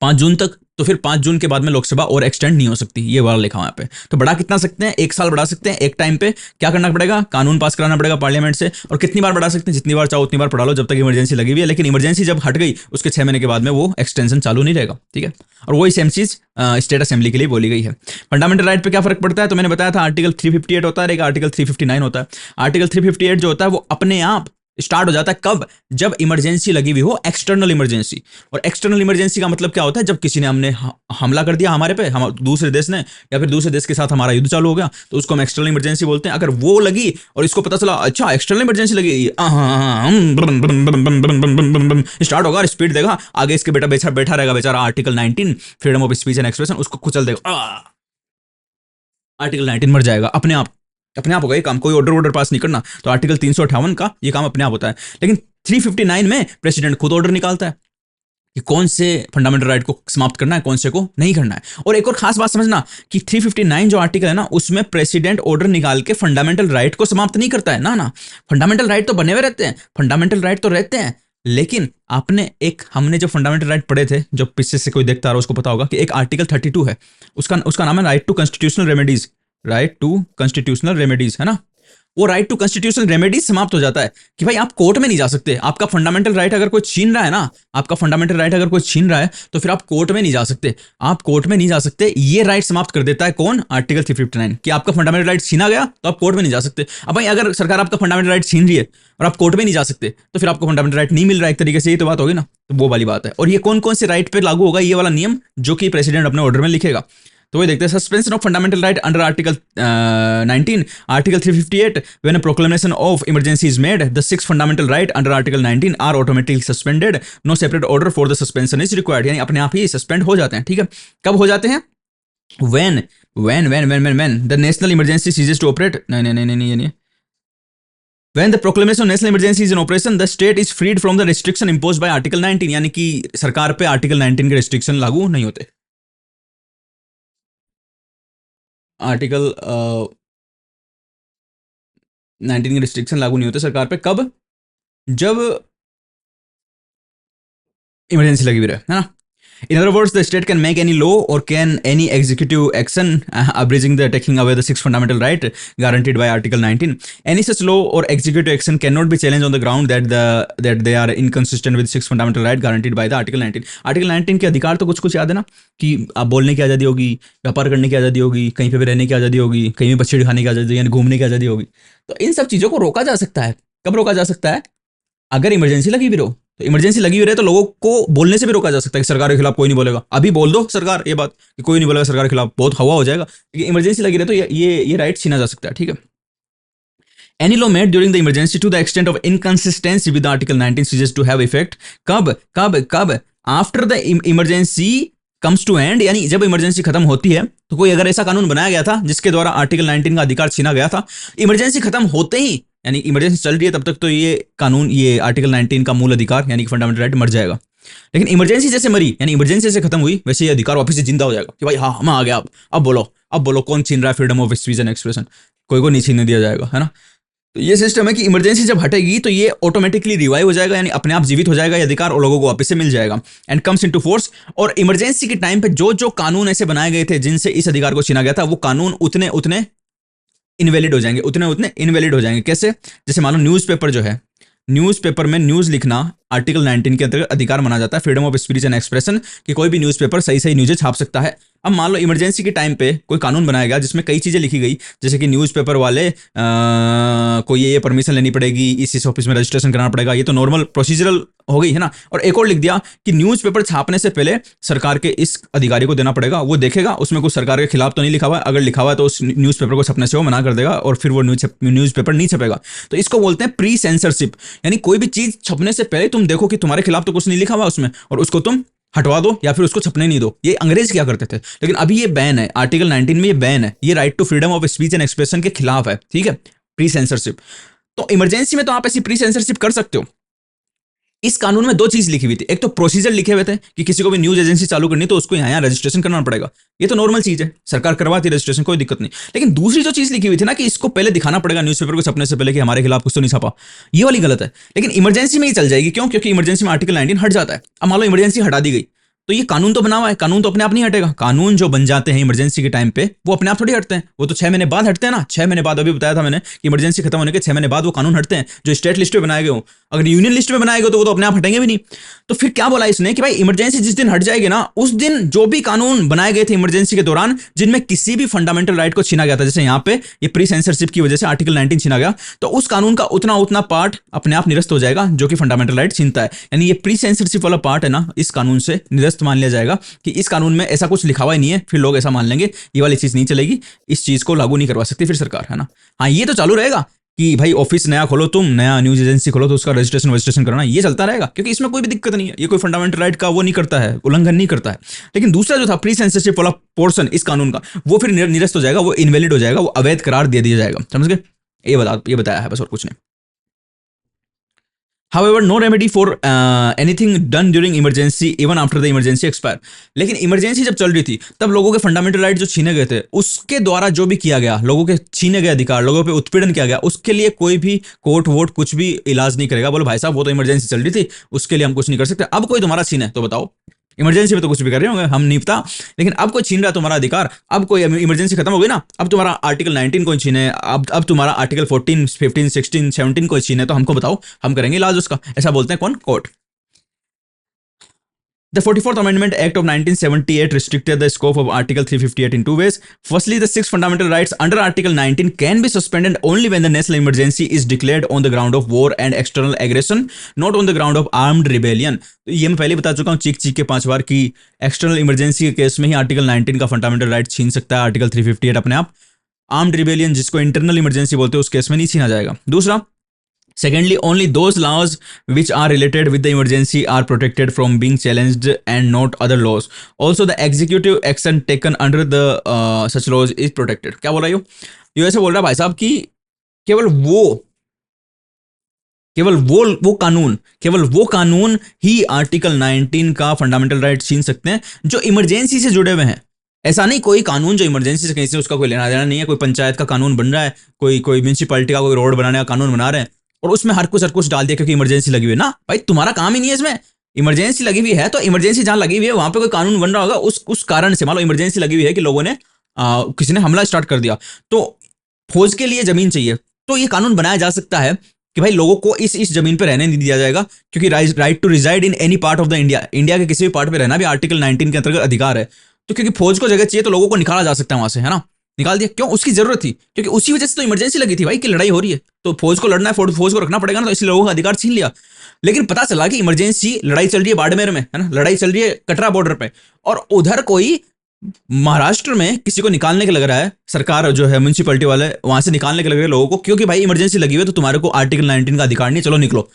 5 जून तक। तो फिर 5 जून के बाद में लोकसभा और एक्सटेंड नहीं हो सकती, ये वाला लिखा हुआ यहाँ पे। तो बढ़ा कितना सकते हैं? 1 साल बढ़ा सकते हैं एक टाइम पे। क्या करना पड़ेगा? कानून पास कराना पड़ेगा पार्लियामेंट से। और कितनी बार बढ़ा सकते हैं? जितनी बार चाहो उतनी बार बढ़ा लो, जब तक इमरजेंसी लगी हुई है। लेकिन इमरजेंसी जब हट गई उसके 6 महीने के बाद में वो एक्सटेंशन चालू नहीं रहेगा, ठीक है। और वही सेम चीज स्टेट असेंबली के लिए बोली गई है। फंडामेंटल राइट पे क्या फर्क पड़ता है? तो मैंने बताया था आर्टिकल 358 होता है, एक आर्टिकल 359 होता है। आर्टिकल 358 जो होता है वो अपने आप स्टार्ट हो जाता है कब? जब इमरजेंसी लगी हुई हो, एक्सटर्नल इमरजेंसी। और एक्सटर्नल इमरजेंसी का मतलब क्या होता है? जब किसी ने हमने हमला कर दिया हमारे पे, हम दूसरे देश ने, या फिर दूसरे देश के साथ हमारा युद्ध चालू हो गया, तो उसको हम एक्सटर्नल इमरजेंसी बोलते हैं। अगर वो लगी और इसको पता चला अच्छा एक्सटर्नल इमरजेंसी लगी, स्टार्ट होगा, स्पीड देगा, आगे इसके बैठा रहेगा बेचारा article 19 freedom of speech and expression, उसको कुचल देगा, आर्टिकल 19 मर जाएगा अपने आप होगा ये काम। कोई ऑर्डर पास नहीं करना। तो आर्टिकल 358 का ये काम अपने आप होता है। लेकिन 359 में प्रेसिडेंट खुद ऑर्डर निकालता है कि कौन से फंडामेंटल राइट को समाप्त करना है, कौन से को नहीं करना है। और एक और खास बात समझना कि 359 जो आर्टिकल है ना, उसमें प्रेसिडेंट ऑर्डर निकाल के फंडामेंटल राइट को समाप्त नहीं करता है ना। फंडामेंटल राइट तो बने हुए रहते हैं, फंडामेंटल राइट तो रहते हैं। लेकिन हमने जो फंडामेंटल राइट पढ़े थे, जो पीछे से कोई देखता रहा उसको पता होगा कि एक आर्टिकल 32 है, उसका नाम है right to constitutional remedies, right to constitutional remedies, है ना। वो राइट टू कॉन्स्टिट्यूशनल रेमेडी समाप्त हो जाता है कि भाई आप कोर्ट में नहीं जा सकते। आपका फंडामेंटल राइट अगर कोई छीन रहा है ना, आपका फंडामेंटल राइट अगर कोई छीन रहा है तो फिर आप कोर्ट में नहीं जा सकते, आप कोर्ट में नहीं जा सकते। ये राइट समाप्त कर देता है कौन? आर्टिकल 359 कि आपका फंडामेंटल राइट छीना गया तो आप कोर्ट में नहीं जा सकते। अब भाई अगर सरकार आपका फंडामेंटल राइट छीन रही है और आप कोर्ट में नहीं जा सकते तो फिर आपको फंडामेंटल राइट नहीं मिल रहा है एक तरीके से, ये तो बात होगी ना। तो वो वाली बात है। और ये कौन कौन से राइट पे लागू होगा ये वाला नियम, जो कि प्रेसिडेंट अपने ऑर्डर में लिखेगा। तो वही देखते हैं, suspension of fundamental right under article 19, article 358 when a proclamation of emergency is made the 6 fundamental right under article 19 are automatically suspended, no separate order for the suspension is required. यानी अपने आप ही suspend हो जाते हैं। ठीक है, कब हो जाते हैं? when the national emergency ceases to operate, नहीं, when the proclamation of national emergency is in operation, the state is freed from the restriction imposed by article 19। यानी कि सरकार पे आर्टिकल 19 के रिस्ट्रिक्शन लागू नहीं होते। आर्टिकल 19 के रिस्ट्रिक्शन लागू नहीं होते सरकार पे, कब? जब इमरजेंसी लगी हुई रहे, है ना। In other words, the state can make any law or can any executive action abridging the taking away the 6 fundamental right guaranteed by Article 19. Any such law or executive action cannot be challenged on the ground that they are inconsistent with 6 fundamental right guaranteed by the Article 19. Article 19 के अधिकार तो कुछ कुछ याद है ना, कि आप बोलने की आज़ादी होगी, व्यापार करने की आज़ादी होगी, कहीं पे भी रहने की आज़ादी होगी, कहीं भी बच्चे खाने की आज़ादी, यानी घूमने की आज़ादी होगी। तो इन सब चीज़ों को रोका जा सकता है। कब रोका जा सकता है? अगर इमरजेंसी लगी भी रहो। तो इमरजेंसी लगी हुई रहे तो लोगों को बोलने से भी रोका जा सकता है कि सरकार के खिलाफ कोई नहीं बोलेगा। अभी बोल दो सरकार ये बात कि कोई नहीं बोलेगा सरकार के खिलाफ, बहुत हवा हो जाएगा। लेकिन इमरजेंसी लगी रहे तो ये राइट छीना जा सकता है। ठीक है, any law made during the emergency to the extent of inconsistency with article 19 ceases to have effect. कब? After the emergency comes to end, यानी जब इमरजेंसी खत्म होती है। तो कोई अगर ऐसा कानून बनाया गया था जिसके द्वारा आर्टिकल 19 का अधिकार छीना गया था, इमरजेंसी खत्म होते ही, यानी इमरजेंसी चल रही है तब तक, तो ये कानून, ये आर्टिकल 19 का मूल अधिकार यानी कि फंडामेंटल राइट मर जाएगा। लेकिन इमरजेंसी जैसे मरी, यानी इमरजेंसी जैसे खत्म हुई, वैसे ये अधिकार वापस से जिंदा हो जाएगा कि भाई हाँ हम आ गया, अब बोलो कौन छीन रहा है freedom of speech and expression? कोई को नहीं छीनने दिया जाएगा, है ना। तो ये सिस्टम है कि इमरजेंसी जब हटेगी तो ये ऑटोमेटिकली रिवाइव हो जाएगा, यानी अपने आप जीवित हो जाएगा ये अधिकार और लोगों को वापस से मिल जाएगा एंड कम्स इनटू फोर्स। और इमरजेंसी के टाइम पे जो जो कानून ऐसे बनाए गए थे जिनसे इस अधिकार को छीना गया था, वो कानून उतने इनवैलिड हो जाएंगे, उतने इनवैलिड हो जाएंगे। कैसे? जैसे मान लो न्यूज़पेपर जो है, न्यूज़पेपर में न्यूज़ लिखना आर्टिकल 19 के अंतर्गत अधिकार माना जाता है, freedom of speech and expression, कि कोई भी न्यूज़पेपर सही न्यूज़ें छाप सकता है। अब मान लो इमरजेंसी के टाइम पे कोई कानून बनाया गया जिसमें कई चीज़ें लिखी गई, जैसे कि न्यूज़पेपर वाले को ये परमिशन लेनी पड़ेगी, इस ऑफिस में रजिस्ट्रेशन कराना पड़ेगा, ये तो नॉर्मल प्रोसीजरल हो गई है ना। और एक और लिख दिया कि न्यूज़पेपर छापने से पहले सरकार के इस अधिकारी को देना पड़ेगा, वो देखेगा उसमें कुछ सरकार के खिलाफ तो नहीं लिखा हुआ है, अगर लिखा हुआ है तो उस न्यूज़पेपर को छपने से वो मना कर देगा और फिर वो न्यूज़पेपर नहीं छपेगा। तो इसको बोलते हैं प्री सेंसरशिप, यानी कोई भी चीज़ छपने से पहले तुम देखो कि तुम्हारे खिलाफ तो कुछ नहीं लिखा हुआ उसमें, और उसको तुम हटवा दो या फिर उसको छपने नहीं दो। ये अंग्रेज क्या करते थे, लेकिन अभी ये बैन है, आर्टिकल 19 में ये बैन है, ये right to freedom of speech and expression के खिलाफ है। ठीक है, प्री सेंसरशिप। तो इमरजेंसी में तो आप ऐसी प्री सेंसरशिप कर सकते हो। इस कानून में 2 चीज लिखी हुई थी, एक तो प्रोसीजर लिखे हुए थे कि किसी को भी न्यूज एजेंसी चालू करनी तो उसको यहाँ रजिस्ट्रेशन करना पड़ेगा, ये तो नॉर्मल चीज है, सरकार करवाती है रजिस्ट्रेशन, कोई दिक्कत नहीं। लेकिन दूसरी जो चीज लिखी हुई थी ना कि इसको पहले दिखाना पड़ेगा न्यूज़पेपर को छपने से पहले कि हमारे खिलाफ कुछ तो नहीं छपा, ये वाली गलत है। लेकिन इमरजेंसी में ही चल जाएगी, क्यों? क्योंकि इमरजेंसी में आर्टिकल 19 हट जाता है। अब मान लो इमरजेंसी हटा दी गई तो ये कानून तो बना हुआ है, कानून तो अपने आप नहीं हटेगा। कानून जो बन जाते हैं इमरजेंसी के टाइम पे वो अपने आप थोड़ी हटते हैं, वो तो 6 महीने बाद हटते हैं ना। 6 महीने बाद, अभी बताया था मैंने कि इमरजेंसी खत्म होने के 6 महीने बाद वो कानून हटते हैं जो स्टेट लिस्ट में बनाए गए हो। अगर यूनियन लिस्ट में बनाए गए तो वो तो अपने आप हटेंगे भी नहीं। तो फिर क्या बोला इसने कि भाई इमरजेंसी जिस दिन हट जाएगी ना, उस दिन जो भी कानून बनाए गए थे इमरजेंसी के दौरान जिनमें किसी भी फंडामेंटल राइट को छीना गया था, जैसे यहाँ पे ये प्री सेंसरशिप की वजह से आर्टिकल 19 छीना गया, तो उस कानून का उतना पार्ट अपने आप निरस्त हो जाएगा जो कि फंडामेंटल राइट छीनता है। यानी ये प्री सेंसरशिप वाला पार्ट है ना, इस कानून से निरस्त मान लिया जाएगा कि इस कानून में ऐसा कुछ लिखा हुआ ही नहीं है, फिर लोग ऐसा मान लेंगे ये वाली चीज नहीं चलेगी, इस चीज को लागू नहीं करवा सकती फिर सरकार, है ना। हाँ, ये तो चालू रहेगा कि भाई ऑफिस नया खोलो, तुम नया न्यूज एजेंसी खोलो तो उसका रजिस्ट्रेशन करना, ये चलता रहेगा क्योंकि इसमें कोई भी दिक्कत नहीं है, ये कोई फंडामेंटल राइट का वो नहीं करता है, उल्लंघन नहीं करता है। लेकिन दूसरा जो था प्री सेंसरशिप वाला पोर्शन इस कानून का, वो फिर निरस्त हो जाएगा, वो इनवैलिड हो जाएगा, वो अवैध करार दे दिया जाएगा। समझ गए? ये बताया है बस, और कुछ नहीं। However, no remedy for anything done during emergency even after the emergency expire. लेकिन इमरजेंसी जब चल रही थी तब लोगों के फंडामेंटल राइट जो छीने गए थे उसके द्वारा जो भी किया गया, लोगों के छीने गए अधिकार, लोगों पे उत्पीड़न किया गया, उसके लिए कोई भी कोर्ट वोट कुछ भी इलाज नहीं करेगा। बोलो भाई साहब वो तो इमरजेंसी चल रही थी, उसके लिए हम कुछ नहीं कर सकते, अब कोई तुम्हारा छीने तो बताओ, इमरजेंसी में तो कुछ भी कर रहे होंगे, हम नहीं पता। लेकिन अब कोई छीन रहा है तुम्हारा अधिकार, अब कोई इमरजेंसी खत्म हो गई ना, अब तुम्हारा आर्टिकल 19 कोई छीने, अब तुम्हारा आर्टिकल 14, 15, 16, 17 कोई छीने, तो हमको बताओ, हम करेंगे इलाज उसका। ऐसा बोलते हैं कौन? Court. The 44th Amendment Act of 1978 restricted the scope of Article 358 in two ways. Firstly, the six fundamental rights under Article 19 can be suspended only when the national emergency is declared on the ground of war and external aggression, not on the ground of armed rebellion. तो ये मैं पहले बता चुका हूँ चीख चीख के 5 बार कि एक्सटर्नल इमरजेंसी के केस में ही आर्टिकल 19 का फंडामेंटल राइट छीन सकता है आर्टिकल 358 अपने आप। आर्म्ड रिबेलियन जिसको इंटरनल इमरजेंसी बोलते हैं उस केस में नहीं छीना जाएगा। दूसरा, secondly, only those laws which are related with the emergency are protected from being challenged and not other laws. Also, the executive action taken under the such laws is protected. क्या बोल रहा है ये ऐसे बोल रहा है भाई साहब कि केवल वो कानून ही आर्टिकल 19 का फंडामेंटल राइट छीन सकते हैं जो इमरजेंसी से जुड़े हुए हैं। ऐसा नहीं कोई कानून जो इमरजेंसी से कहीं से उसका कोई लेना देना नहीं है। कोई पंचायत का कानून बन रहा है, कोई म्यूनसिपैलिटी का कोई रोड बनाने का कानून बना रहे हैं और उसमें हर कुछ डाल दिया क्योंकि इमरजेंसी लगी हुई है ना। भाई तुम्हारा काम ही नहीं है इसमें। इमरजेंसी लगी हुई है तो इमरजेंसी जहां लगी हुई है वहां पे कोई कानून बन रहा होगा उस कारण से। मान लो इमरजेंसी लगी हुई है कि लोगों ने किसी ने हमला स्टार्ट कर दिया तो फौज के लिए जमीन चाहिए, तो ये कानून बनाया जा सकता है कि भाई लोगों को इस जमीन पर रहने नहीं दिया जाएगा क्योंकि right to reside in any part of the India के किसी भी पार्ट पे रहना भी आर्टिकल 19 के अंतर्गत अधिकार है। तो क्योंकि फौज को जगह चाहिए तो लोगों को निकाला जा सकता है वहां से, है ना। निकाल दिया क्यों? उसकी जरूरत थी क्योंकि उसी वजह से तो इमरजेंसी लगी थी भाई कि लड़ाई हो रही है तो फौज को लड़ना है, फौज को रखना पड़ेगा ना, तो इसलिए लोगों का अधिकार छीन लिया। लेकिन पता चला कि इमरजेंसी लड़ाई चल रही है बाड़मेर में, है ना, लड़ाई चल रही है कटरा बॉर्डर पे, और उधर कोई महाराष्ट्र में किसी को निकालने के लग रहा है, सरकार जो है म्यूनसिपैलिटी वाले वहां से निकालने के लग रहे हैं लोगों को क्योंकि भाई इमरजेंसी लगी हुई है तो तुम्हारे को आर्टिकल 19 का अधिकार नहीं, चलो निकलो।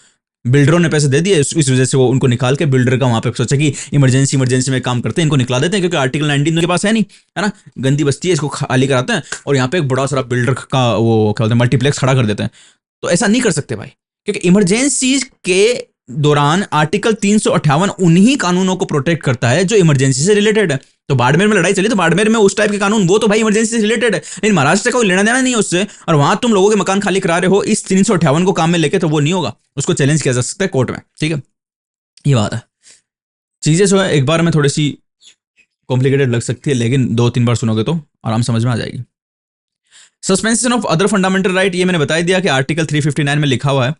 बिल्डरों ने पैसे दे दिए, इस वजह से वो उनको निकाल के बिल्डर का वहां पे सोचा कि इमरजेंसी में काम करते हैं, इनको निकला देते हैं क्योंकि आर्टिकल 19 के पास है नहीं, है ना, गंदी बस्ती है, इसको खाली कराते हैं और यहाँ पे एक बड़ा सारा बिल्डर का वो क्या बोलते हैं मल्टीप्लेक्स खड़ा कर देते हैं। तो ऐसा नहीं कर सकते भाई क्योंकि इमरजेंसी के दौरान आर्टिकल 358 उन्हीं कानूनों को प्रोटेक्ट करता है जो इमरजेंसी से रिलेटेड है। तो बाड़मेर में लड़ाई चली तो बाड़मेर में उस टाइप के कानून वो तो भाई इमरजेंसी से रिलेटेड है, लेकिन महाराष्ट्र का कोई लेना देना नहीं है उससे, और वहां तुम लोगों के मकान खाली करा रहे हो इस 358 को काम में लेके, तो वो नहीं होगा, उसको चैलेंज किया जा सकता है कोर्ट में। ठीक है, ये बात है। चीजें जो है एक बार में थोड़ी सी कॉम्प्लिकेटेड लग सकती है लेकिन 2-3 बार सुनोगे तो आराम समझ में आ जाएगी। Suspension of other fundamental right, ये मैंने बता दिया कि आर्टिकल 359 में लिखा हुआ है,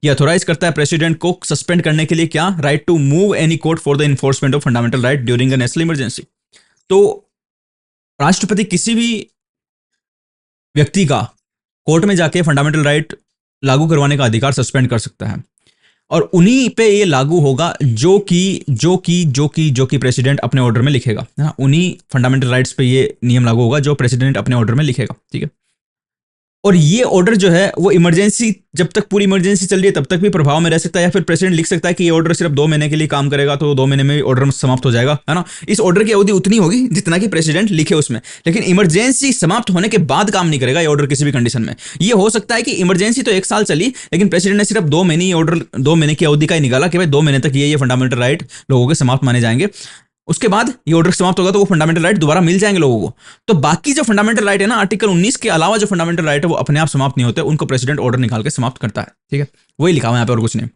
ये अथोराइज करता है प्रेसिडेंट को सस्पेंड करने के लिए क्या, right to move any court for the enforcement of fundamental right during a national emergency. तो राष्ट्रपति किसी भी व्यक्ति का कोर्ट में जाके फंडामेंटल राइट लागू करवाने का अधिकार सस्पेंड कर सकता है और उन्हीं पे ये लागू होगा जो कि प्रेसिडेंट अपने ऑर्डर में लिखेगा, है ना। उन्हीं फंडामेंटल राइट्स पे ये नियम लागू होगा जो प्रेसिडेंट अपने ऑर्डर में लिखेगा। ठीक है, और ये ऑर्डर जो है वो इमरजेंसी जब तक पूरी इमरजेंसी चल रही है तब तक भी प्रभाव में रह सकता है, या फिर प्रेसिडेंट लिख सकता है कि ये ऑर्डर सिर्फ 2 महीने के लिए काम करेगा तो 2 महीने में ऑर्डर समाप्त हो जाएगा, है ना। इस ऑर्डर की अवधि उतनी होगी जितना कि प्रेसिडेंट लिखे उसमें, लेकिन इमरजेंसी समाप्त होने के बाद काम नहीं करेगा ये ऑर्डर किसी भी कंडीशन में। ये हो सकता है कि इमरजेंसी तो 1 साल चली लेकिन प्रेसिडेंट ने सिर्फ 2 महीने ऑर्डर 2 महीने की अवधि का ही निकाला कि भाई 2 महीने तक ये फंडामेंटल राइट लोगों के समाप्त माने जाएंगे, उसके बाद ये ऑर्डर समाप्त होगा तो वो फंडामेंटल राइट दोबारा मिल जाएंगे लोगों को। तो बाकी जो फंडामेंटल राइट है ना आर्टिकल 19 के अलावा जो फंडामेंटल राइट है वो अपने आप समाप्त नहीं होते, उनको प्रेसिडेंट ऑर्डर निकाल के समाप्त करता है। ठीक है, वही लिखा हुआ है यहाँ पे और कुछ नहीं।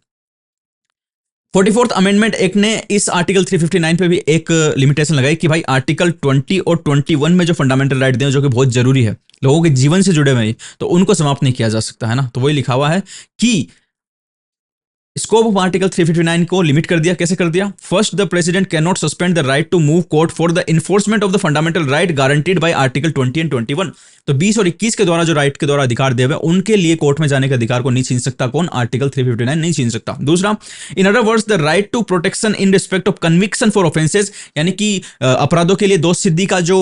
44th अमेंडमेंट एक्ट ने इस आर्टिकल 359 पे भी एक लिमिटेशन लगाई कि भाई आर्टिकल 20 और 21 में जो फंडामेंटल राइट दें जो कि बहुत जरूरी है लोगों के जीवन से जुड़े हुए तो उनको समाप्त नहीं किया जा सकता, है ना। तो वही लिखा हुआ है कि स्कोप ऑफ आर्टिकल 359 को लिमिट कर दिया। कैसे कर दिया? First, the president can not suspend the right to move court for the enforcement of the fundamental right guaranteed by article 20 and 21। तो 20 और 21 के द्वारा जो राइट के द्वारा अधिकार दिए हुए उनके लिए कोर्ट में जाने के अधिकार को नहीं छीन सकता कौन? आर्टिकल 359 नहीं छीन सकता। दूसरा, in other words the right to protection in respect of conviction for offences, यानी कि अपराधों के लिए दोष सिद्धि का जो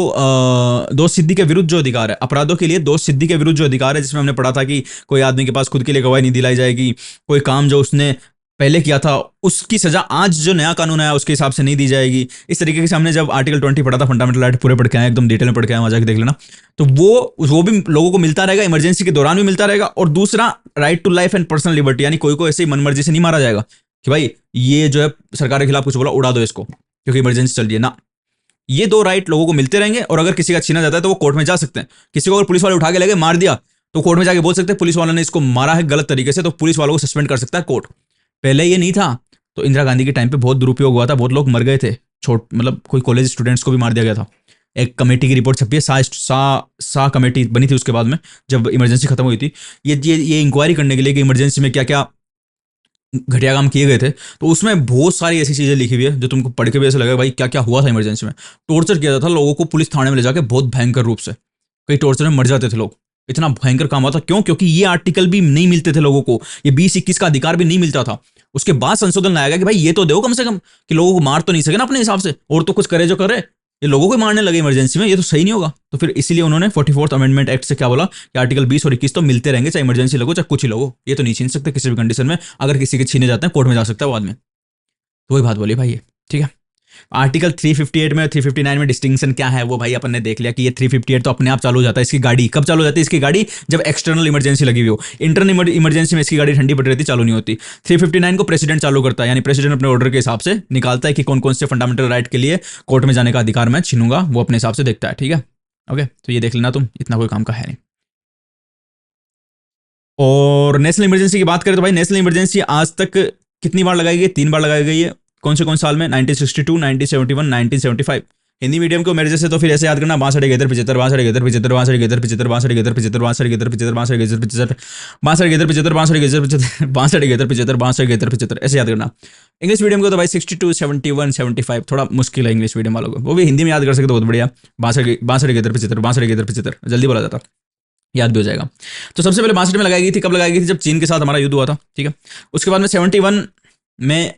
दोष सिद्धि के विरुद्ध जो अधिकार है, अपराधों के लिए दोष सिद्धि के विरुद्ध जो अधिकार है, जिसमें हमने पढ़ा था कि कोई आदमी के पास खुद के लिए गवाही नहीं दिलाई जाएगी, कोई काम जो उसने पहले किया था उसकी सजा आज जो नया कानून आया उसके हिसाब से नहीं दी जाएगी। इस तरीके से हमने जब आर्टिकल 20 पढ़ा था, फंडामेंटल राइट पूरे पढ़ के आए, एकदम डिटेल में पढ़ के आए, वहां जाके देख लेना। तो वो भी लोगों को मिलता रहेगा, इमरजेंसी के दौरान भी मिलता रहेगा। और दूसरा, right to life and personal liberty, यानी कोई ऐसे ही मनमर्जी से नहीं मारा जाएगा कि भाई ये जो है सरकार के खिलाफ कुछ बोला उड़ा दो इसको क्योंकि इमरजेंसी चल रही है ना। ये 2 राइट लोगों को मिलते रहेंगे और अगर किसी का छीना जाता है तो वो कोर्ट में जा सकते हैं। किसी को अगर पुलिस वाले उठा के लगे मार दिया तो कोर्ट में जाके बोल सकते हैं पुलिस वालों ने इसको मारा है गलत तरीके से, तो पुलिस वालों को सस्पेंड कर सकता है कोर्ट। पहले ये नहीं था, तो इंदिरा गांधी के टाइम पे बहुत दुरुपयोग हुआ था, बहुत लोग मर गए थे मतलब कोई कॉलेज स्टूडेंट्स को भी मार दिया गया था। एक कमेटी की रिपोर्ट छपी है, सा कमेटी बनी थी उसके बाद में, जब इमरजेंसी खत्म हुई थी, ये इंक्वायरी करने के लिए कि इमरजेंसी में क्या क्या घटिया काम किए गए थे। तो उसमें बहुत सारी ऐसी चीज़ें लिखी हुई है जो तुमको पढ़ के भी ऐसा लगेगा भाई क्या क्या हुआ था इमरजेंसी में। टॉर्चर किया जाता था लोगों को पुलिस थाने में ले जाके बहुत भयंकर रूप से, कई टॉर्चर में मर जाते थे लोग, इतना भयंकर काम हुआ था। क्यों? क्योंकि ये आर्टिकल भी नहीं मिलते थे लोगों को, ये 20-21 का अधिकार भी नहीं मिलता था। उसके बाद संशोधन लाया गया कि भाई ये तो दो कम से कम, कि लोगों को मार तो नहीं सके ना अपने हिसाब से, और तो कुछ करे जो करे, ये लोगों को मारने लगे इमरजेंसी में, ये तो सही नहीं होगा। तो फिर इसीलिए उन्होंने 44th अमेंडमेंट एक्ट से क्या बोला कि आर्टिकल 20 और 21 तो मिलते रहेंगे, चाहे इमरजेंसी लगो चाहे कुछ ही लगो, ये तो नहीं छीन सकते किसी भी कंडीशन में। अगर किसी के छीने जाते हैं कोर्ट में जा सकता है वो आदमी। तो वही बात बोली भाई ये, ठीक है। आर्टिकल 358 में 359 में डिस्टिंक्शन क्या है वो भाई अपन ने देख लिया कि ये 358 तो अपने आप चालू हो जाता है। इसकी गाड़ी कब चालू हो जाती है? इसकी गाड़ी जब एक्सटर्नल इमरजेंसी लगी हुई हो। इंटरनल इमरजेंसी में इसकी गाड़ी ठंडी पड़ रही थी, चालू नहीं होती। 359 को प्रेसिडेंट चालू करता है, यानी प्रेसिडेंट अपने ऑर्डर के हिसाब से निकालता है कि कौन कौन से फंडामेंटल राइट के लिए कोर्ट में जाने का अधिकार मैं छीनूंगा, वो अपने हिसाब से देखता है, ठीक है। ओके, तो ये देख लेना तुम, इतना कोई काम का है नहीं। और नेशनल इमरजेंसी की बात करें तो भाई नेशनल इमरजेंसी आज तक कितनी बार लगाई गई? 3 बार लगाई गई है। कौन साल में? 1962, 1971, 1975। हिंदी मीडियम को मेरे जैसे तो फिर ऐसे याद करना, 62 75 62 75 62 75 62 75 62 75 62 75 62 ऐसे याद करना। इंग्लिश मीडियम को तो भाई 62 71 75 थोड़ा मुश्किल है इंग्लिश मीडियम वालों को, वो भी हिंदी में याद कर सकते तो बहुत बढ़िया। 62 जल्दी बोला जाता, याद भी हो जाएगा। तो सबसे पहले 62 में लगाई गई थी। कब लगाई गई थी? जब चीन के साथ हमारा युद्ध हुआ था, ठीक है। उसके बाद में 71 में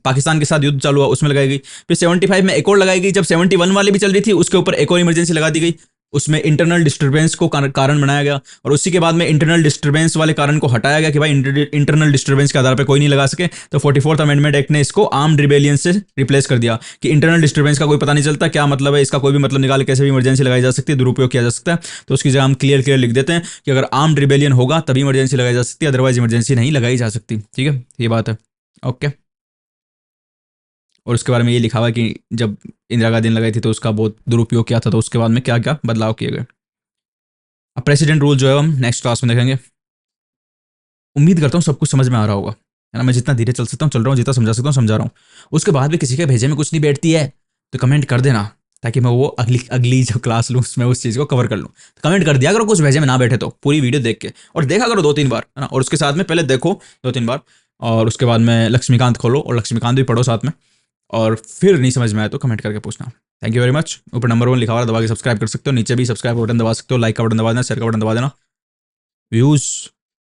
पाकिस्तान के साथ युद्ध चालू हुआ, उसमें लगाई गई। फिर 75 में एक और लगाई गई, जब 71 वाली भी चल रही थी उसके ऊपर एक और इमरजेंसी लगा दी गई। उसमें इंटरनल डिस्टर्बेंस को कारण बनाया गया, और उसी के बाद में इंटरनल डिस्टर्बेंस वाले कारण को हटाया गया कि भाई इंटरनल डिस्टर्बेंस के आधार पर कोई नहीं लगा सके। तो 44th अमेंडमेंट एक्ट ने इसको आर्म्ड रिबेलियन से रिप्लेस कर दिया कि इंटरनल डिस्टर्बेंस का कोई पता नहीं चलता क्या मतलब है, इसका कोई भी मतलब निकाल कैसे भी इमरजेंसी लगाई जा सकती है, दुरुपयोग किया जा सकता है। तो उसकी जगह हम क्लियर लिख देते हैं कि अगर आर्म्ड रिबेलियन होगा तभी इमरजेंसी लगाई जा सकती है, अदरवाइज इमरजेंसी नहीं लगाई जा सकती, ठीक है। ये बात है, ओके। और उसके बारे में ये लिखा हुआ है कि जब इंदिरा गांधी ने लगाई थी तो उसका बहुत दुरुपयोग किया था, तो उसके बाद में क्या क्या बदलाव किए गए। अब प्रेसिडेंट रूल जो है हम नेक्स्ट क्लास में देखेंगे। उम्मीद करता हूँ सब कुछ समझ में आ रहा होगा, है ना। मैं जितना धीरे चल सकता हूँ चल रहा हूँ, जितना समझा सकता हूँ समझा रहा हूँ। उसके बाद भी किसी के भेजे में कुछ नहीं बैठती है तो कमेंट कर देना, ताकि मैं वो अगली जो क्लास लूँ उसमें उस चीज़ को कवर कर लूँ। तो कमेंट कर दिया करो कुछ भेजे में ना बैठे तो, पूरी वीडियो देख के, और देखा करो 2-3 बार, है ना। और उसके साथ में पहले देखो 2-3 बार, और उसके बाद में लक्ष्मीकांत खोलो और लक्ष्मीकांत भी पढ़ो साथ में, और फिर नहीं समझ में आए तो कमेंट करके पूछना। Thank you very much. ऊपर नंबर 1 लिखा हुआ है, दबा के सब्सक्राइब कर सकते हो, नीचे भी सब्सक्राइब बटन दबा सकते हो, लाइक का बटन दबा देना, शेयर का बटन दबा देना। व्यूज़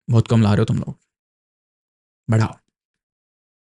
बहुत कम ला रहे हो तुम लोग, बढ़ाओ।